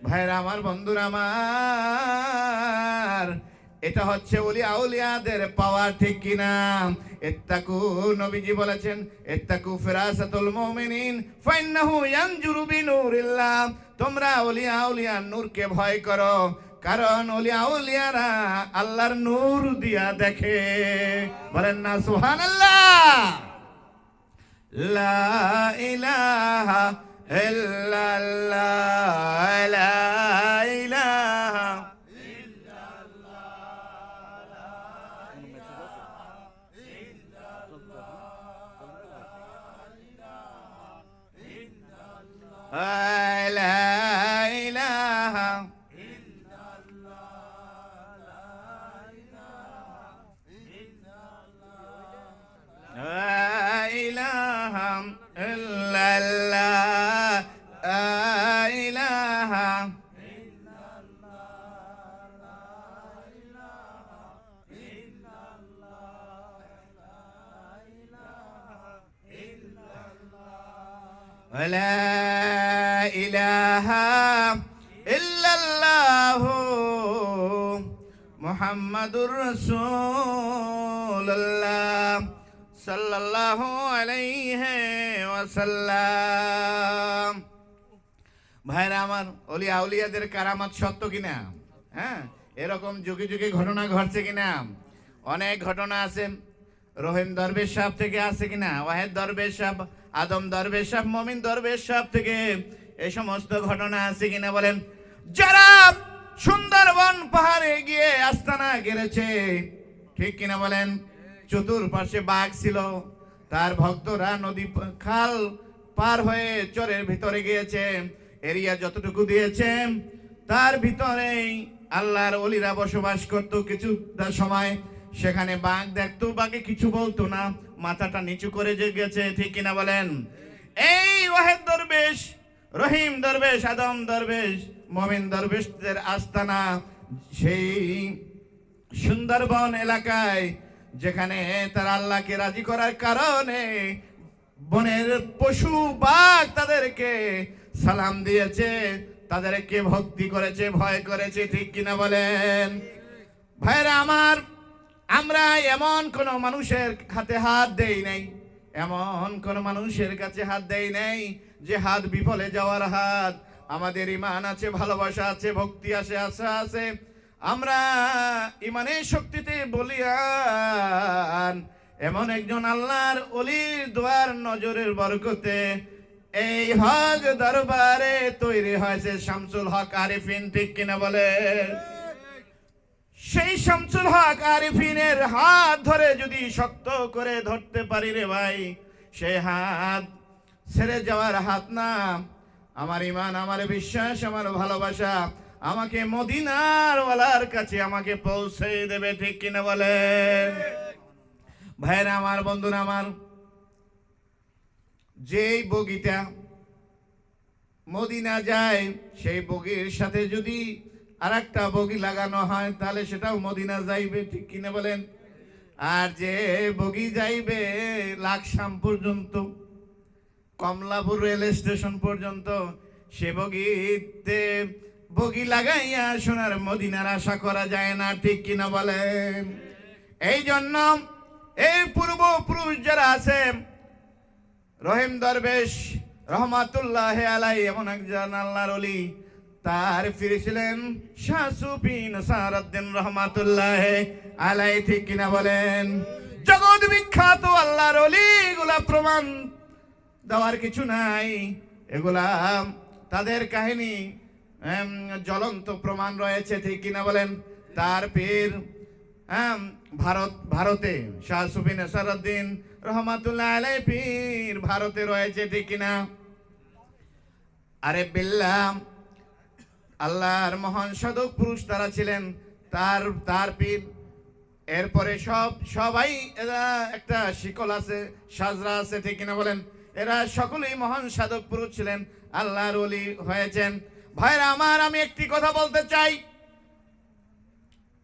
ভাইরা আমার, বন্ধুরা আমার, এটা হচ্ছে ওলিয়া উলিয়াদের পাওয়ার, ঠিক কিনা? ইত্তাকু, নবীজি বলেছেন, ইত্তাকু ফিরাসাতুল মুমিনিন ফাইন্নাহু ইয়ানজুরু বিনুরিল্লাহ। তোমরা ওলিয়া উলিয়ার নূরকে ভয় করো, কারণ ওলিয়া উলিয়ারা আল্লাহর নূর দিয়া দেখে। বলেন না সুবহানাল্লাহ। লা ইলাহা ইল্লাল্লাহ, লা ইলাহা লা ইলাহা لا إله إلا الله محمد رسول الله صلى الله عليه وسلم। ভাইরা আমার, ওলিয়া আউলিয়াদের কারামাত সত্য কিনা? হ্যাঁ, এরকম যুগে যুগে ঘটনা ঘটছে কিনা? অনেক ঘটনা আছে। রহিম দরবেশ সাহেব থেকে আছে কিনা? ওয়াহেদ দরবেশ সাহেব, আদম দরবেশ সাহেব, মমিন দরবেশ সাহেব থেকে এই সমস্ত ঘটনা আছে কিনা বলেন? যারা সুন্দরবন পাহাড়ে গিয়ে আস্তানা গেড়েছে, ঠিক কিনা বলেন? চতুর্পাশে বাঘ ছিল, তার ভক্তরা নদী খাল পার হয়ে চরের ভিতরে গিয়েছে। এরিয়া যতটুকু দিয়েছে তার ভিতরেই আল্লাহর ওলিরা বসবাস করত। কিছুটা সময় সেখানে বাঘ দেখতো, বাঘে কিছু বলতো না, মাথাটা নিচু করে যে গেছে, ঠিক কিনা বলেন? এই ওয়াহেদ দরবেশ, রহিম দরবেশ, আদম দরবেশ, মমিন দরবেশদের আস্তানা সেই সুন্দরবন এলাকায়, যেখানে তারা আল্লাহকে রাজি করার কারণে বনের পশু বাঘ তাদেরকে সালাম দিয়েছে, তাদেরকে ভক্তি করেছে, ভয় করেছে, ঠিক কিনা বলেন? ভাইরা আমার, আমরা এমন কোন মানুষের হাতে হাত দেই নাই, এমন কোন মানুষের কাছে হাত দেই নাই যে হাত বিফলে যাওয়ার হাত। আমাদের ঈমান আছে, ভালোবাসা আছে, ভক্তি আছে, আশা আছে। আমরা ঈমানের শক্তিতে বলিয়ান এমন একজন আল্লাহর ওলির দোয়ার নজরের বরকতে এই হক দরবারে তৈরি হয়েছে শামসুল হক আরিফিন, ঠিক কিনা বলে? সেই শামসুল হক আরিফিনের হাত ধরে যদি শক্ত করে ধরতে পারি রে ভাই, সেই হাত ছেড়ে যাওয়ার হাত না, আমার ইমান, আমার বিশ্বাস, আমার ভালোবাসা আমাকে মদিনার ওয়ালার কাছে আমাকে পৌঁছে দেবে, ঠিক কিনা বলেন? ভাইরা আমার, বন্ধুরা আমার, যেই বগিটা মদিনা যায় সেই বগির সাথে যদি আর একটা বগি লাগানো হয় তাহলে সেটাও মদিনা যাইবে, ঠিক কিনা বলেন? আর যে বগি যাইবে লাকসাম পর্যন্ত, কমলাপুর রেল স্টেশন পর্যন্ত, সে বগিতে বগি লাগাইয়া সোনার মদিনার আশা করা যায় না, ঠিক কিনা বলেন? এই জন্য এই পূর্বপুরুষ যারা আছে, রহিম দরবেশ রহমাতুল্লাহ আলাই এমন একজন আল্লাহর ওলি, তার ফিরেছিলেন শাহ সুফি নসারউদ্দিন রহমাতুল্লাহ আলাই, ঠিক কিনা বলেন? জগৎ বিখ্যাত আল্লাহর ওলি, এগুলা প্রমাণ দেওয়ার কিছু নাই, এগুলা তাদের কাহিনী জ্বলন্ত প্রমাণ রয়েছে, ঠিক কিনা বলেন? তার পীর ভারতে শাহ সুফি নসারউদ্দিন রহমাতুল্লাহ আলাই পীর ভারতে রয়েছে, ঠিক কিনা? আরে বিল্লাহ, আল্লাহর মহান সাধক পুরুষ তারা ছিলেন, তার পীর। এরপরে সবাই এরা একটা শিকল আছে, সাজরা আছে, ঠিক কিনা বলেন? এরা সকলেই মহান সাধক পুরুষ ছিলেন, আল্লাহর ওলি হয়েছেন। ভাইরা আমার, আমি একটি কথা বলতে চাই,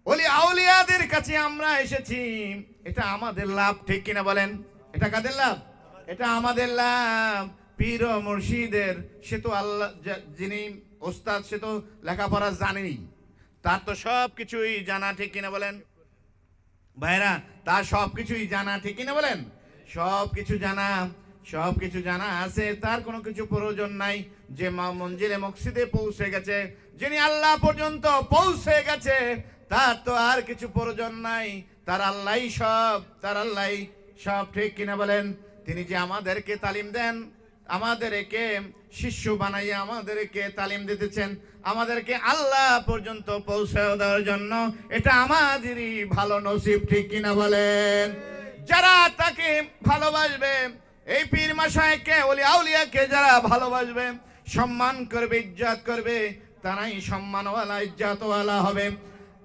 ওলি আউলিয়াদের কাছে আমরা এসেছি, এটা আমাদের লাভ, ঠিক কিনা বলেন? এটা কাদের লাভ? এটা আমাদের লাভ। পীর ও মুর্শিদের, সে তো আল্লাহ, যিনি ওস্তাদ, সে তো লেখাপড়া জানেনি, তার তো সব কিছুই জানা, ঠিক কিনা বলেন? ভাইরা, তার সব কিছুই জানা, ঠিক কিনা বলেন? সব কিছু জানা আছে, তার কোনো কিছু প্রয়োজন নাই। যে মঞ্জিলে মকসিদে পৌঁছে গেছে, যিনি আল্লাহ পর্যন্ত পৌঁছে গেছে, তার তো আর কিছু প্রয়োজন নাই, তার আল্লাহই সব, ঠিক কিনা বলেন? তিনি যে আমাদেরকে তালিম দেন, আমাদেরকে শিষ্য বানাইয়া আমাদেরকে তালিম দিতেছেন, আমাদেরকে আল্লাহ পর্যন্ত পৌঁছে দেওয়ার জন্য, এটা আমাদেরই ভালো নসিব, ঠিক কিনা বলেন? যারা তাকে ভালোবাসবে, এই পীর মাশায়েখকে, ওলি আউলিয়াকে যারা ভালোবাসবে, সম্মান করবে, ইজ্জত করবে, তারাই সম্মানওয়ালা, ইজ্জতওয়ালা হবে।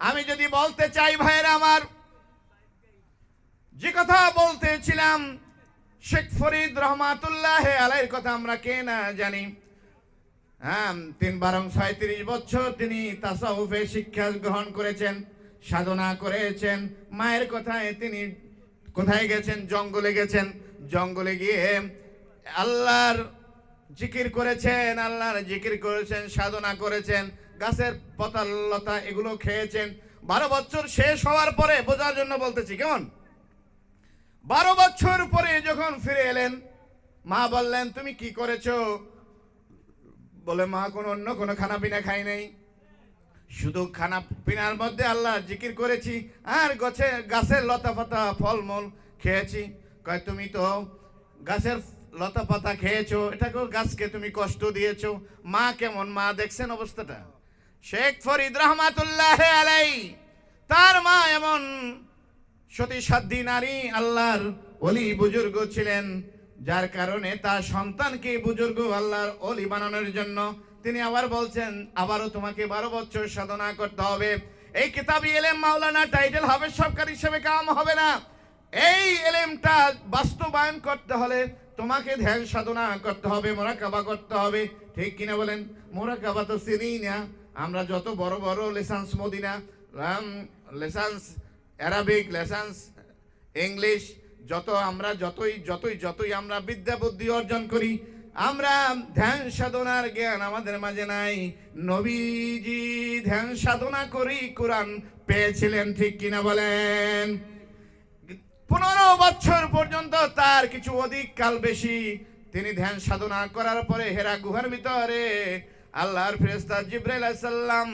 আমি যদি বলতে চাই ভাইরা আমার, যে কথা বলতেছিলাম, শেখ ফরিদ রহমাতুল্লাহ আলাইহির কথা আমরা কে না জানি। ৩-৩ বছর তিনি তাসাউফে শিক্ষা গ্রহণ করেছেন, সাধনা করেছেন। মায়ের কথায় তিনি কোথায় গেছেন? জঙ্গলে গেছেন। জঙ্গলে গিয়ে আল্লাহর জিকির করেছেন, সাধনা করেছেন, গাছের পাতা লতা এগুলো খেয়েছেন। 12 বছর শেষ হওয়ার পরে, বোঝার জন্য বলতেছি, কেমন? 12 বছর পরে যখন ফিরে এলেন, মা বললেন, তুমি কি করেছো? বলে, মা অন্য কোনো খানা পিনা খাই নাই, শুধু খানা পিনার মধ্যে আল্লাহ জিকির করেছি আর গাছের লতা পাতা ফলমূল খেয়েছি। কয়, তুমি তো গাছের লতা পাতা খেয়েছো, এটাকে গাছকে তুমি কষ্ট দিয়েছো। মা কেমন? মা দেখছেন অবস্থাটা? শেখ ফরিদ রহমাতুল্লাহ আলাইহি, তার মা এমন সতী সাধ্বী নারী, আল্লাহর ওলি বুজুর্গ ছিলেন, যার কারণে তার সন্তানকে বুজুর্গ আল্লাহর ওলি বানানোর জন্য তিনি আবার বলছেন, আবারও তোমাকে 12 বছর সাধনা করতে হবে। এই কিতাবি ইলম মাওলানা টাইটেল হবে, সরকারি হিসেবে কাম হবে না। এই ইলমটা বাস্তবায়ন করতে হলে তোমাকে ধ্যান সাধনা করতে হবে, মুরাকাবা করতে হবে, ঠিক কিনা বলেন? মুরাকাবা তো চিনি না আমরা, যত বড় বড় licence Medina, licence Arabic, licence English, যতই আমরা বিদ্যা বুদ্ধি অর্জন করি, আমরা ধ্যান সাধনার জ্ঞান আমাদের মাঝে নাই। নবীজি ধ্যান সাধনা করি কোরআন পেয়েছিলেন, ঠিক কিনা বলেন? 15 বছর পর্যন্ত, তার কিছু অধিক কাল বেশি, তিনি ধ্যান সাধনা করার পরে হেরা গুহার ভিতরে আল্লাহর ফেরেশতা জিবরাইল আলাইহিস সালাম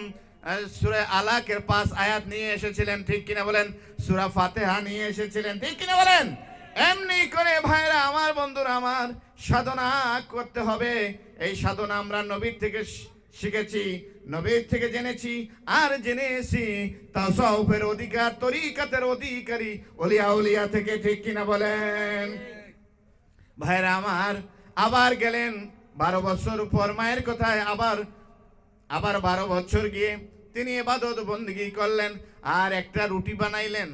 সূরা আলাকের 5 আয়াত নিয়ে এসেছিলেন, ঠিক কিনা বলেন? সূরা ফাতিহা নিয়ে এসেছিলেন, ঠিক কিনা বলেন? এমনি করে ভাইরা আমার, বন্ধুরা আমার, সাধনা করতে হবে। এই সাধনা আমরা নবীর থেকে শিখেছি, নবীর থেকে জেনেছি, আর জেনেছি তাসাউফের অধিকার, তরিকাতের অধিকারী ওলিয়া উলিয়া থেকে, ঠিক কিনা বলেন? ভাইরা আমার, আবার গেলেন 12 বছর পর মায়ের কথায় আবার 12 বছর গিয়ে তিনি ইবাদত বন্দেগী করলেন। আর একটা রুটি বানাইলেন,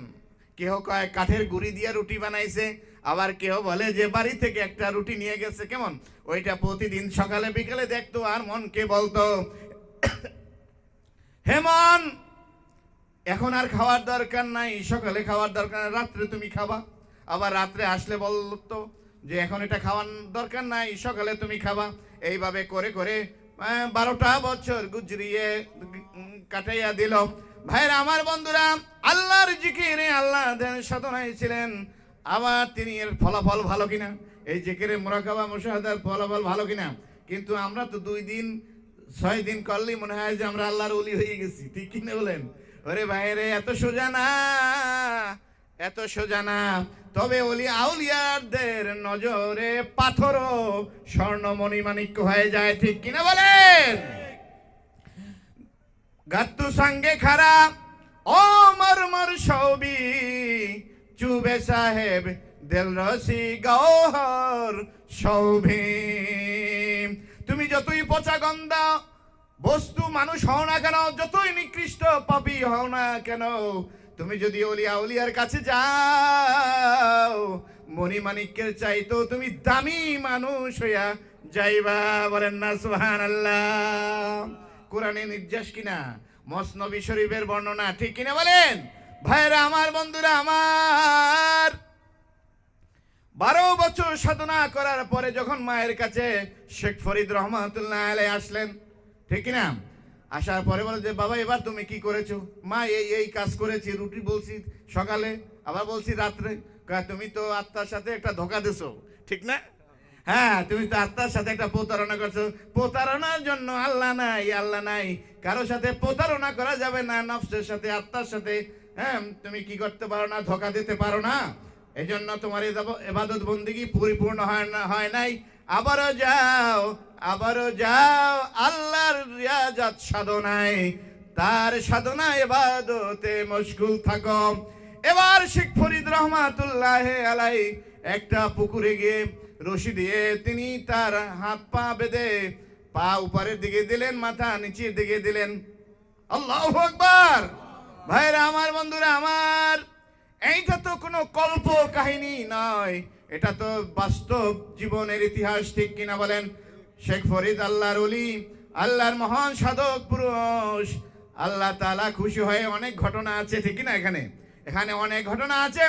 কেহ কয় কাঠের গুঁড়ি দিয়ে রুটি বানাইছে, আবার কেউ বলে যে বাড়ি থেকে একটা রুটি নিয়ে গেছে। কেমন ওইটা প্রতিদিন সকালে বিকেলে দেখতো আর মনকে বলতো, হে মন, এখন আর খাওয়ার দরকার নাই, সকালে খাওয়ার দরকার নাই, রাত্রে তুমি খাবা। আবার রাত্রে আসলে বলতো যে এখন এটা খাওয়ার দরকার নাই, সকালে তুমি খাবা। এইভাবে করে করে 12টা বছর গুজরিয়ে কাটাইয়া দিল। ভাইরা আমার বন্ধুরা, আল্লাহর জিকিরে আল্লাহ সাধনায় ছিলেন। আবার তিনি এর ফলাফল ভালো কিনা, এই জিকিরে মুরাকাবা মুশাহাদার ফলাফল ভালো কিনা। কিন্তু আমরা তো 2 দিন 6 দিন করলেই মনে হয় যে আমরা আল্লাহর ওলি হয়ে গেছি, ঠিক কিনা বলেন? ওরে ভাইরে, এত সোজা না, এত সোজা না। তবে ওলি আউলিয়াদের নজরে পাথরও স্বর্ণমণি মাণিক্য হয়ে যায়, ঠিক কিনা বলেন? গাত্তু সঙ্গে খারা ও মরমর সবি চুবে সাহেব দিল রসি গৌহর সৌভি। তুমি যতই পচা গন্ধা বস্তু মানুষ হও না কেন, যতই নিকৃষ্ট পাপী হও না কেন, তুমি যদি ওলিয়া উলিয়ার কাছে যাও মণিমাণিক্যের চাইতো তুমি দামি মানুষ হইয়া যাইবা। বলেন না সুবহানাল্লাহ? কোরআনে নির্দেশ কিনা, মসনবী শরীফের বর্ণনা, ঠিক কিনা বলেন? ভাইরা আমার, বন্ধুরা আমার, 12 বছর সাধনা করার পরে যখন মায়ের কাছে শেখ ফরিদ রহমাতুল্লাহ আলাইহি আসলেন, ঠিক কিনা? আসার পরে বলে যে বাবা এবার তুমি কি করেছো? মা এই কাজ করেছি, রুটি বলছি সকালে, আবার বলছি রাত্রে। তুমি তো আত্মার সাথে একটা ধোকা দিছো, ঠিক না? হ্যাঁ, তুমি তো আত্মার সাথে একটা প্রতারণা করছো। প্রতারণার জন্য আল্লাহ নাই, আল্লাহ নাই। কারোর সাথে প্রতারণা করা যাবে না, নফসের সাথে, আত্মার সাথে। হ্যাঁ, তুমি কি করতে পারো না, ধোকা দিতে পারো না। এই জন্য তোমার ইবাদত বন্দেগী পরিপূর্ণ হয় নাই। আবারও যাও আল্লাহর রিয়াজাত সাধনায়, তার সাধনা ইবাদতে মশগুল থাকো। এবার শেখ ফরিদ রহমাতুল্লাহ আলাইহি একটা পুকুরে গিয়ে রশি দিয়ে তিনি তার হাত পা বেঁধে পা উপরের দিকে দিলেন, মাথা নিচের দিকে দিলেন। আল্লাহু আকবার। ভাইরা আমার, বন্ধুরা আমার, এইটা তো কোনো কল্প কাহিনী নয়, এটা তো বাস্তব জীবনের ইতিহাস, ঠিক কিনা বলেন? শেখ ফরিদ আল্লাহর ওলি, আল্লাহর মহান সাধক পুরুষ। আল্লাহ তাআলা খুশি হয়ে অনেক ঘটনা আছে, ঠিক কিনা? এখানে অনেক ঘটনা আছে।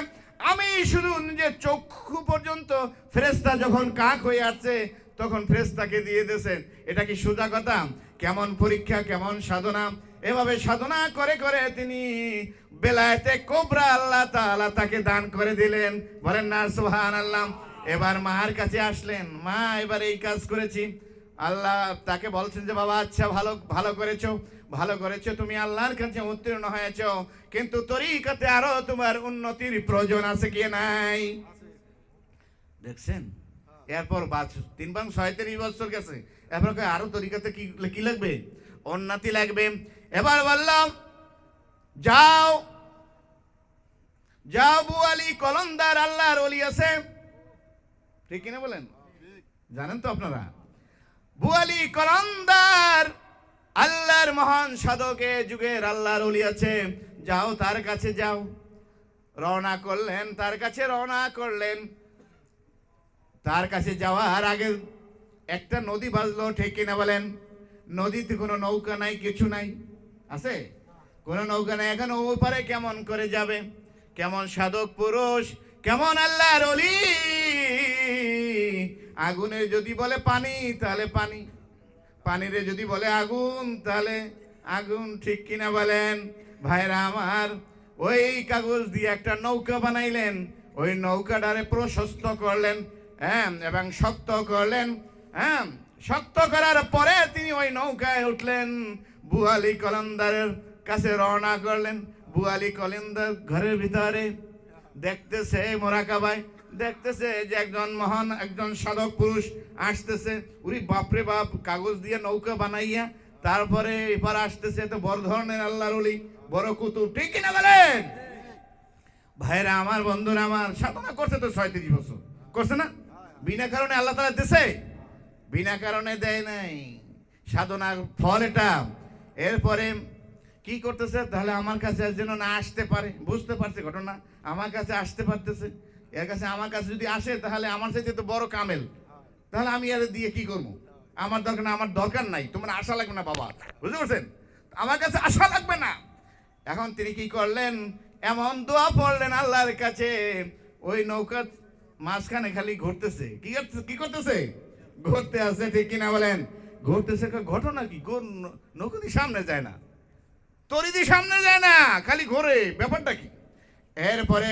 আমি শুধু নিজের চক্ষু পর্যন্ত ফেরেশতা যখন কাক হয়ে আছে তখন ফেরেশতাকে দিয়ে দিয়েছেন। এটা কি সোজা কথা? কেমন পরীক্ষা, কেমন সাধনা। এভাবে সাধনা করে করে তিনি বেলায়েতে কোবরা আল্লাহ তাআলা তাকে দান করে দিলেন। বলেন না সুবহানাল্লাহ? এবার মার কাছে আসলেন, মা এবার এই কাজ করেছি। আল্লাহ তাকে বলছেন যে বাবা আচ্ছা, ভালো করেছো, তুমি আল্লাহর কাছে উত্তীর্ণ হয়েছো, কিন্তু তরিকাতে আরো তোমার উন্নতির প্রয়োজন আছে কি নাই? দেখছেন? এরপর 3 বাং 37 বছর গেছে, এরপর আরো তরিকাতে কি লাগবে? উন্নতি লাগবে। এবার বললাম যাও বুয়ালি কলন্দার আল্লাহর ওলি আছে, ঠিক কিনা বলেন? জানেন তো আপনারা? বুয়ালি কলন্দার আল্লাহর মহান সাধকে যুগের আল্লাহর ওলি আছে, যাও তার কাছে যাও। রওনা করলেন, তার কাছে রওনা করলেন। তার কাছে যাওয়ার আগে একটা নদী বাজলো, ঠিক কিনা বলেন? নদীতে কোনো নৌকা নাই, কিছু নাই, আছে? কোনো নৌকা নাই। এখন ওই পারে কেমন করে যাবে? কেমন সাধক পুরুষ, কেমন আল্লাহর ওলি। আগুনে যদি বলে পানি তাহলে পানি, পানিরে যদি বলে আগুন তাহলে আগুন, ঠিক কিনা বলেন? ভাইরা আমার, ওই কাগজ দিয়ে একটা নৌকা বানাইলেন, ওই নৌকাটারে প্রশস্ত করলেন, হ্যাঁ, এবং শক্ত করলেন। হ্যাঁ, শক্ত করার পরে তিনি ওই নৌকায় উঠলেন, বুয়ালি কলন্দারের কাছে রওনা করলেন। বুয়ালি কলন্দার ঘরের ভিতরে দেখতেছে, মোরাকাবায় দেখতেছে যে একজন মহান, একজন সাধক পুরুষ আসতেছে। উরি বাপরে বাপ, কাগজ দিয়ে নৌকা বানাইয়া তারপরে এবার আসতেছে, তো বড় ধরনের আল্লাহর ওলি, বড় কুতুব, ঠিক কিনা বলেন? ভাইরা আমার, বন্ধুরা আমার, সাধনা করছে তো 37 বছর, করছে না? বিনা কারণে আল্লাহ তাআলা দিছে? বিনা কারণে দেয় নাই, সাধনার ফল এটা। এরপরে কি করতেছে, তাহলে আমার কাছে যেন না আসতে পারে, বুঝতে পারছে ঘটনা, আমার কাছে আসতে পারতেছে, এর কাছে আমার কাছে যদি আসে তাহলে আমার চাইতে তো বড় কামেল, তাহলে আমি এর দিয়ে কি করবো? আমার দরকার না, আমার দরকার নাই, তোমার আশা লাগবে না বাবা, বুঝতে পারছেন? আমার কাছে আশা লাগবে না। এখন তিনি কি করলেন, এমন দোয়া পড়লেন আল্লাহর কাছে, ওই নৌকা মাঝখানে খালি ঘুরতেছে। কি করতেছে? ঘুরতে আছে, ঠিক কিনা বলেন? ঘুরতেছে। ঘটনা কি? নৌকা দিয়ে সামনে যায় না, তরি দিয়ে সামনে যায় না, খালি ঘোরে, ব্যাপারটা কি? এরপরে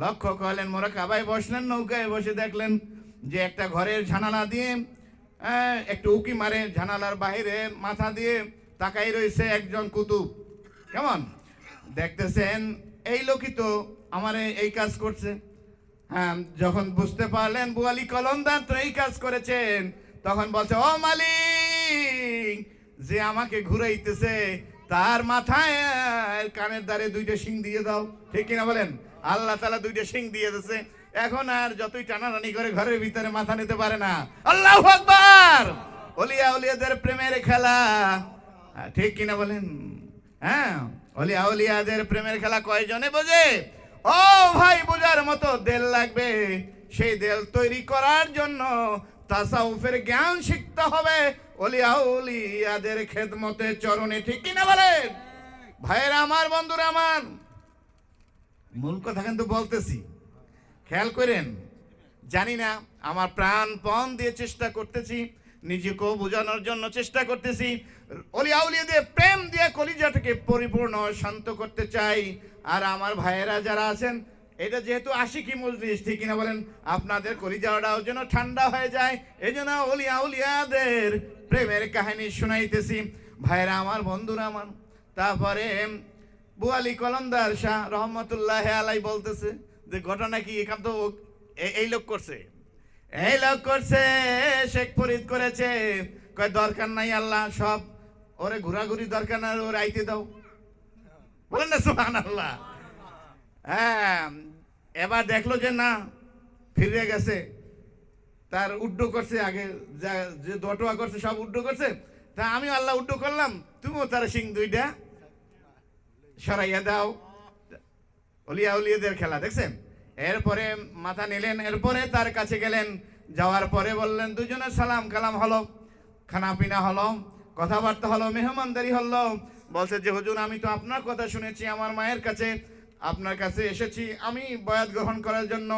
লক্ষ্য করলেন, মোরাকাবায় বসলেন, নৌকায় বসে দেখলেন যে একটা ঘরের জানালা দিয়ে একটু উকি মারে, জানালার বাইরে মাথা দিয়ে তাকাই রয়েছে একজন কুতুব। কেমন দেখতেছেন, এই লোকই তো আমার এই কাজ করছে। হ্যাঁ, যখন বুঝতে পারলেন বুয়ালি কলমদার তো এই কাজ করেছেন, তখন বলছে, ও মালিক, যে আমাকে ঘুরাইতেছে তার মাথায় কানের দ্বারে দুইটা শিং দিয়ে দাও, ঠিক কিনা বলেন? আল্লাহ তাআলা দুইটা শিং দিয়ে দিয়েছে, এখন আর যতই টানাটানি করে ঘরের ভিতরে মাথা নিতে পারে না। আল্লাহু আকবার! ওলিয়া ওলিয়াদের প্রেমের খেলা, ঠিক কিনা বলেন? হ্যাঁ, ওলিয়া ওলিয়াদের প্রেমের খেলা কয়জনে বোঝে? ও ভাই, বোঝার মতো দেল লাগবে। সেই দেল তৈরি করার জন্য তাসাউফের জ্ঞান শিখতে হবে, ওলিয়া ওলিয়াদের খেদমতে চরণে, ঠিক কিনা বলেন? ভাইয়েরা আমার, বন্ধুরা আমার, মূল কথা কিন্তু বলতেছি, খেয়াল করেন। জানি না, আমার প্রাণপণ দিয়ে চেষ্টা করতেছি, নিজেকেও বোঝানোর জন্য চেষ্টা করতেছি, ওলিয়া ওলিয়াদের প্রেম দিয়ে কলিজাটাকে পরিপূর্ণ শান্ত করতে চাই। আর আমার ভাইয়েরা যারা আছেন, এটা যেহেতু আশিকি মজলিস, ঠিক কিনা বলেন? আপনাদের কলিজাটাও যেন ঠান্ডা হয়ে যায়, এই জন্য ওলিয়া ওলিয়াদের প্রেমের কাহিনী শোনাইতেছি। ভাইয়েরা আমার, বন্ধুরা আমার, তারপরে বুয়ালি কলমদার শাহ রহমতুল্লাহ আলাই বলতেছে যে ঘটনা কি, এখান তো এই লোক করছে, এই লোক করছে, শেখ ফরিদ করেছে। কয় দরকার নাই আল্লাহ, সব ওরে ঘোরাঘুরি দরকার না, ওর আইতে দাও, বলেন না সুবহানাল্লাহ। হ্যাঁ, এবার দেখলো যে না, ফিরে গেছে, তার উড্ডু করছে, আগে যে দটোয়া করছে সব উড্ডু করছে, তা আমি আল্লাহ উড্ডু করলাম, তুমিও তার সিং দুইটা সরাইয়া দাও। ওলিয়া ওলিয়াদের খেলা দেখছেন? এরপরে মাথা নিলেন, এরপরে তার কাছে গেলেন, যাওয়ার পরে বললেন, দুজনের সালাম কালাম হলো, খানা পিনা হলো, কথাবার্তা হলো, মেহমানদারি হলো। বলছে যে হুজুর, আমি তো আপনার কথা শুনেছি, আমার মায়ের কাছে আপনার কাছে এসেছি আমি বয়াত গ্রহণ করার জন্য।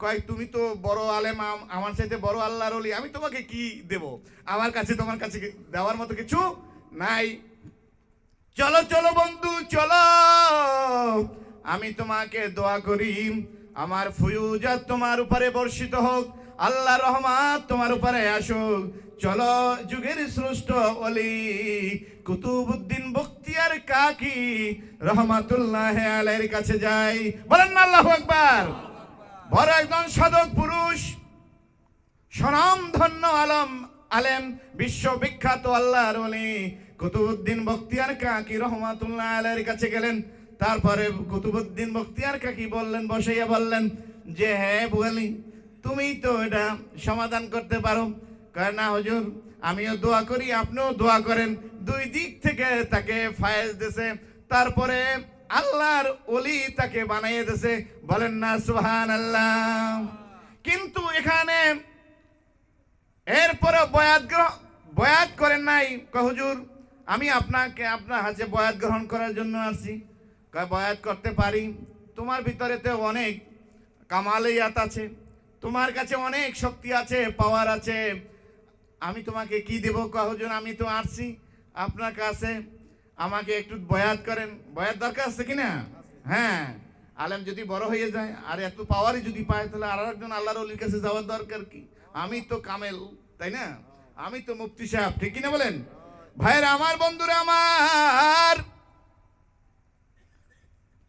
কয়, তুমি তো বড় আলেম, আমার চাইতে বড় আল্লাহর ওলি, আমি তোমাকে কি দেব? আমার কাছে তোমার কাছে দেওয়ার মতো কিছু নাই। চলো চলো বন্ধু, চলো, আমি তোমাকে দোয়া করি, আমার ফুয়ুজাত তোমার উপরে বর্ষিত হোক, আল্লাহ রহমত তোমার উপরে আসুক। চলো, যুগের শ্রেষ্ঠ ওলি কুতুবউদ্দিন বখতিয়ার কাকি রহমাতুল্লাহ আলাইহির কাছে যাই। বলেন না আল্লাহু আকবার। বড় একজন সাধক পুরুষ, স্বনামধন্য আলেম, বিশ্ববিখ্যাত আল্লাহর ওলি কুতুবউদ্দিন বখতিয়ার কাকি রহমাতুল্লাহ আলাইহির কাছে গেলেন। তারপরে কুতুবউদ্দিন বখতিয়ার কাকি বললেন, বসাইয়া বললেন যে, হ্যাঁ বুয়ালি, তুমি তো এটা সমাধান করতে পারো। কয়, না হুজুর, আমিও দোয়া করি, আপনিও দোয়া করেন। দুই দিক থেকে তাকে ফায়েজ দিয়েছে, তারপরে আল্লাহর ওলি তাকে বানাইয়ে দিয়েছে। বলেন না সুবহানাল্লাহ। কিন্তু এখানে এরপরে বয়াত করেন নাই। কয়, হুজুর, আমি আপনাকে আপনার হাতে বয়াত গ্রহণ করার জন্য আসছি। কয়, বয়াত করতে পারি, তোমার ভিতরে তো অনেক কামালিয়াত আছে, তোমার কাছে অনেক শক্তি আছে, পাওয়ার আছে, আমি তোমাকে কি দেব? কয়, হুজুর, আমি তো আসছি আপনার কাছে, আমাকে একটু বয়াত করেন। বয়াত দরকার আছে কিনা? হ্যাঁ, আলেম যদি বড় হয়ে যায় আর এত পাওয়ারই যদি পায়, তাহলে আর একজন আল্লাহর ওলির কাছে যাওয়ার দরকার কি? আমি তো কামেল, তাই না? আমি তো মুফতি সাহেব, ঠিক কিনা বলেন? ভাইরা আমার, বন্ধুরা আমার,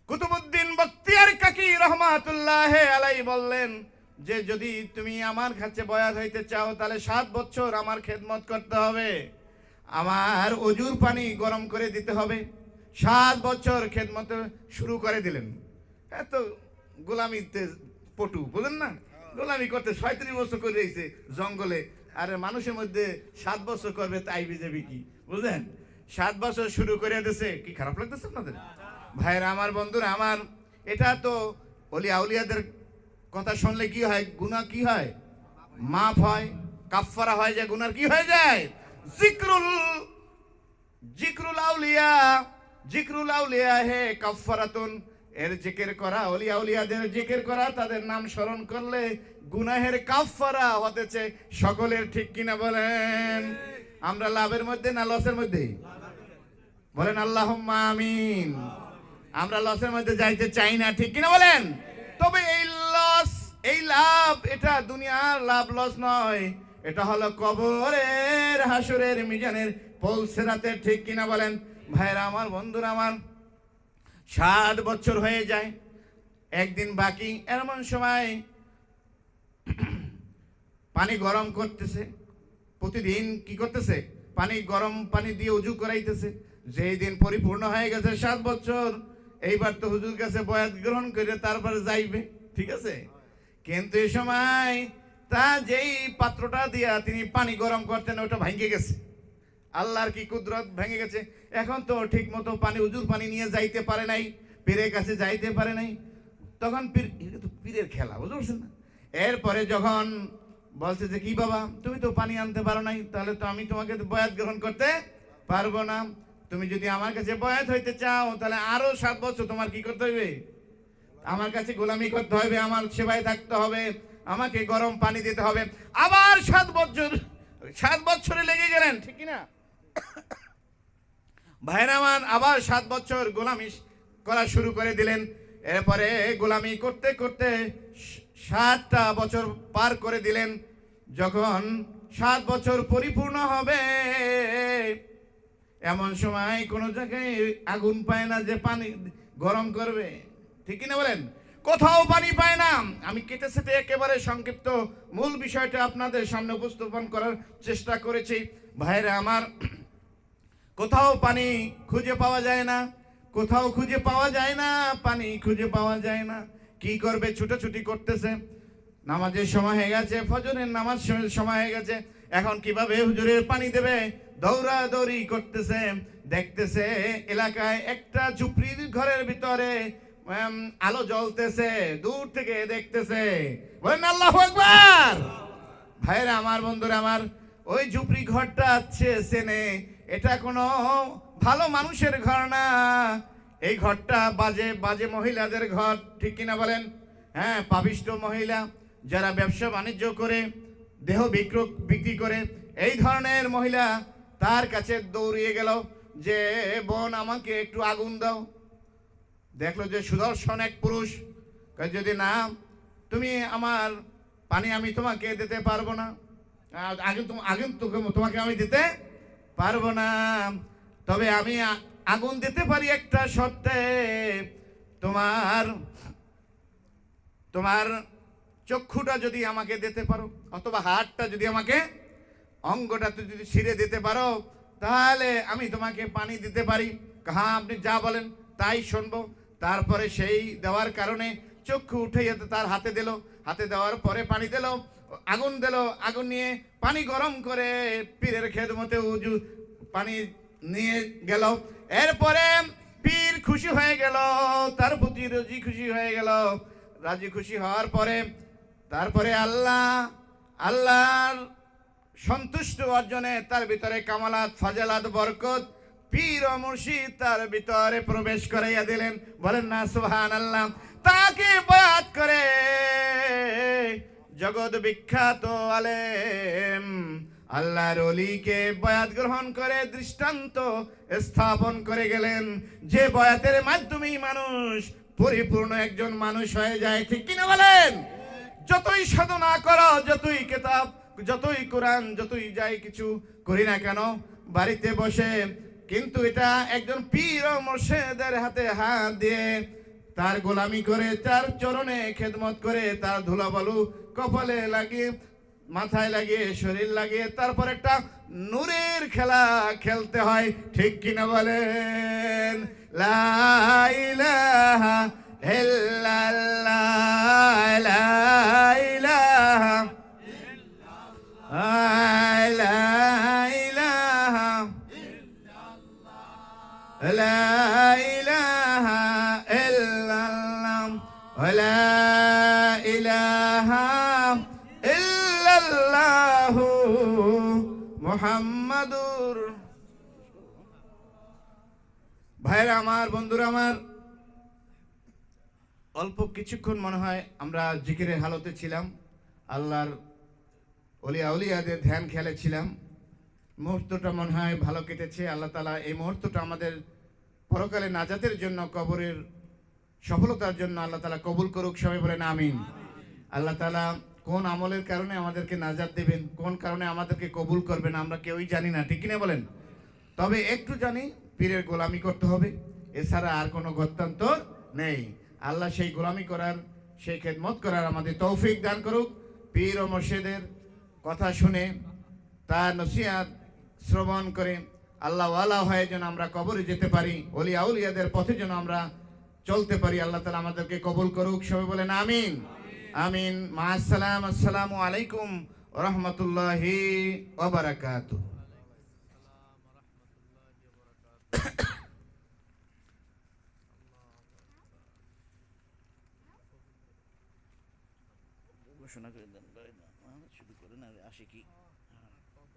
কুতুবউদ্দিন বখতিয়ার কাকি রহমাতুল্লাহ আলাইহি বললেন যে, যদি তুমি আমার কাছে বয়াত হইতে চাও, তাহলে 7 বছর আমার খেদমত করতে হবে, আমার অজুর পানি গরম করে দিতে হবে। 7 বছর খেদমত শুরু করে দিলেন। এত গোলামিতে পটু, বুঝলেন না? গোলামি করতে 37 বছর করে রয়েছে জঙ্গলে, আর মানুষের মধ্যে 7 বছর করবে, তাই বিজেপি কি বুঝলেন? 7 বছর শুরু করে দিয়েছে। কি খারাপ লাগতেছে আপনাদের? ভাইরা আমার, বন্ধুরা আমার, এটা তো অলি আউলিয়াদের কথা শুনলে কি হয়? গুনাহ কি হয়? মাফ হয়, কাফফারা হয়, যে গুনার কি হয়ে যায়? জিক্রুল আউলিয়া, জিক্রুল আউলিয়া হে কাফফারাতুন। এর জিকির করা, অলি আউলিয়াদের জিকির করা, তাদের নাম স্মরণ করলে গুনাহের কাফফারা হতেছে সকলের। ঠিক কিনা বলেন? আমরা লাভের মধ্যে না লসের মধ্যে? বলেন আল্লাহুম্মা আমিন। আমরা লসের মধ্যে যাইতে চাই না, ঠিক কিনা বলেন? তবে এই লস, এই লাভ, এটা দুনিয়ার লাভ লস নয়, এটা হলো কবরের, হাসরের, মিজানের পৌলসেরাতে। ঠিক কিনা বলেন? ভাইরা আমার, বন্ধুরা আমার, 7 বছর হয়ে যায়, একদিন বাকি। এমন সময় পানি গরম করতেছে, প্রতিদিন কি করতেছে? পানি, গরম পানি দিয়ে উজু করাইতেছে। যেই দিন পরিপূর্ণ হয়ে গেছে 7 বছর, এইবার তো হুজুর কাছে বয়াত গ্রহণ করে তারপরে যাইবে, ঠিক আছে? কিন্তু এই সময় তা যেই পাত্রটা দিয়া তিনি পানি গরম করতেন, ওটা ভেঙে গেছে। আল্লাহর কি কুদরত, ভেঙে গেছে। এখন তো ঠিক মতো পানি, উজুর পানি নিয়ে যাইতে পারে নাই, পীরের কাছে যাইতে পারে নাই। তখন পীর, এটা তো পীরের খেলা, বুঝতে পারছেন না? এরপরে যখন বলছে যে কি বাবা, তুমি তো পানি আনতে পারো নাই, তাহলে তো আমি তোমাকে বয়াত গ্রহণ করতে পারবো না। তুমি যদি আমার কাছে বয়াত হইতে চাও, তাহলে আরো 7 বছর তোমার কি করতে হবে? আমার কাছে গোলামি করতে হবে, আমার সেবায় থাকতে হবে, আমাকে গরম পানি দিতে হবে। আবার 7 বছর, 7 বছরে লেগে গেলেন, ঠিক না ভাইরা আমার? আবার 7 বছর গোলামি করা শুরু করে দিলেন। এরপরে গোলামি করতে করতে 7টা বছর পার করে দিলেন। যখন 7 বছর পরিপূর্ণ হবে, এমন সময় কোনো জায়গায় আগুন পায় না যে পানি গরম করবে, ঠিক না বলেন? কোথাও পানি পায় না। আমি কেটে সেটে একেবারে সংক্ষিপ্ত মূল বিষয়টা আপনাদের সামনে উপস্থাপন করার চেষ্টা করেছি। ভাইরা আমার, কোথাও পানি খুঁজে পাওয়া যায় না, কোথাও খুঁজে পাওয়া যায় না, পানি খুঁজে পাওয়া যায় না। কি করবে? ছুটোছুটি করতেছে। নামাজের সময় হয়ে গেছে, ফজরের নামাজ সময় হয়ে গেছে। এখন কিভাবে হুজুরের পানি দেবে? দৌড়াদৌড়ি করতেছে। দেখতেছে এলাকায় একটা ঝুপড়ির ঘরের ভিতরে আলো জ্বলতেছে, দূর থেকে দেখতেছে। বলেন আল্লাহু আকবার। ভাইরা আমার, বন্ধুরা আমার, ওই ঝুপড়ি ঘরটা আছে চেনে, এটা কোনো ভালো মানুষের ঘর না। এই ঘরটা বাজে বাজে মহিলাদের ঘর, ঠিক কিনা বলেন? হ্যাঁ, পাপিষ্ট মহিলা, যারা ব্যবসা বাণিজ্য করে, দেহ বিক্রি করে, এই ধরনের মহিলা তার কাছে দৌড়িয়ে গেল যে বোন, আমাকে একটু আগুন দাও। দেখলো যে সুদর্শন এক পুরুষ, যদি না তুমি আমার পানি আমি তোমাকে দিতে পারবো না, আগুন তোমাকে আমি দিতে পারবো না, তবে আমি আগুন দিতে পারি একটা শর্তে। তোমার তোমার চক্ষুটা যদি আমাকে দিতে পারো, অথবা হাতটা যদি আমাকে, অঙ্গটা যদি ছিঁড়ে দিতে পারো, তাহলে আমি তোমাকে পানি দিতে পারি। হ্যাঁ, আপনি যা বলেন তাই শুনবো। তারপরে সেই দেওয়ার কারণে চক্ষু উঠে তার হাতে দিল। হাতে দেওয়ার পরে পানি দিল, আগুন দিল। আগুন নিয়ে পানি গরম করে পীরের খেদমতে উজু পানি নিয়ে গেল। এরপরে পীর খুশি হয়ে গেল, তার প্রতি রাজি খুশি হয়ে গেল। রাজি খুশি হওয়ার পরে তারপরে আল্লাহর সন্তুষ্ট অর্জনে তার ভিতরে কামালাত, ফাজালাত, বরকত, পীর ও মুর্শিদ তার ভিতরে প্রবেশ করাইয়া দিলেন। বলেন না সুবহানাল্লাহ। তাকে বয়াত করে জগৎ বিখ্যাত আলেম আল্লাহর ওলিকে বয়াত গ্রহণ করে দৃষ্টান্ত স্থাপন করে গেলেন, যে বয়াতের মাধ্যমেই মানুষ পরিপূর্ণ একজন মানুষ হয়ে যায়, ঠিক কিনা বলেন? যতই সাধনা করো, যতই কিতাব, যতই কোরআন, যতই যাই কিছু করি না কেন বাড়িতে বসে, কিন্তু এটা একজন পীর ও মুর্শিদের হাতে হাত দিয়ে তার গোলামি করে, তার চরণে খেদমত করে, তার ধুলাবালু কপালে লাগিয়ে, মাথায় লাগিয়ে, শরীর লাগিয়ে, তারপর একটা নূরের খেলা খেলতে হয়, ঠিক কিনা বলেন? লা ইলাহা ইল্লাল্লাহ, লা ইলাহা লা ইলাহা ইল্লাল্লাহ লা ইলাহা ইল্লাল্লাহু মুহাম্মাদুর। ভাইরা আমার, বন্ধুরা আমার, অল্প কিছুক্ষণ মনে হয় আমরা জিকিরের হালতে ছিলাম, আল্লাহর ওলিয়া উলিয়াদের ধ্যান খেয়ালে ছিলাম। মুহূর্তটা মনে হয় ভালো কেটেছে। আল্লাহ তাআলা এই মুহূর্তটা আমাদের পরকালে নাজাতের জন্য, কবরের সফলতার জন্য আল্লাহ তাআলা কবুল করুক। সবাই বলেন আমিন। আল্লাহ তাআলা কোন আমলের কারণে আমাদেরকে নাজাত দেবেন, কোন কারণে আমাদেরকে কবুল করবেন, আমরা কেউই জানি না, ঠিক কিনা বলেন? তবে একটু জানি, পীরের গোলামি করতে হবে, এছাড়া আর কোনো গত্যন্তর নেই। আল্লাহ সেই গোলামি করার, সেই খেদমত করার আমাদের তৌফিক দান করুক। পীর ও মুর্শিদের কথা শুনে, তার নসিহত শ্রবণ করে আল্লাহ ওয়ালা হয়ে যেন আমরা কবরে যেতে পারি, ওলিয়া উলিয়াদের পথে যেন আমরা চলতে পারি। আল্লাহ তাআলা আমাদেরকে কবুল করুক। সবাই বলেন আমিন। আমিন। মা আসসালাম। আসসালামু আলাইকুম ওয়া রাহমাতুল্লাহি ওয়া বারাকাতুহু। ঘোষণা করে দেন, শুরু করেন আর আসে কি।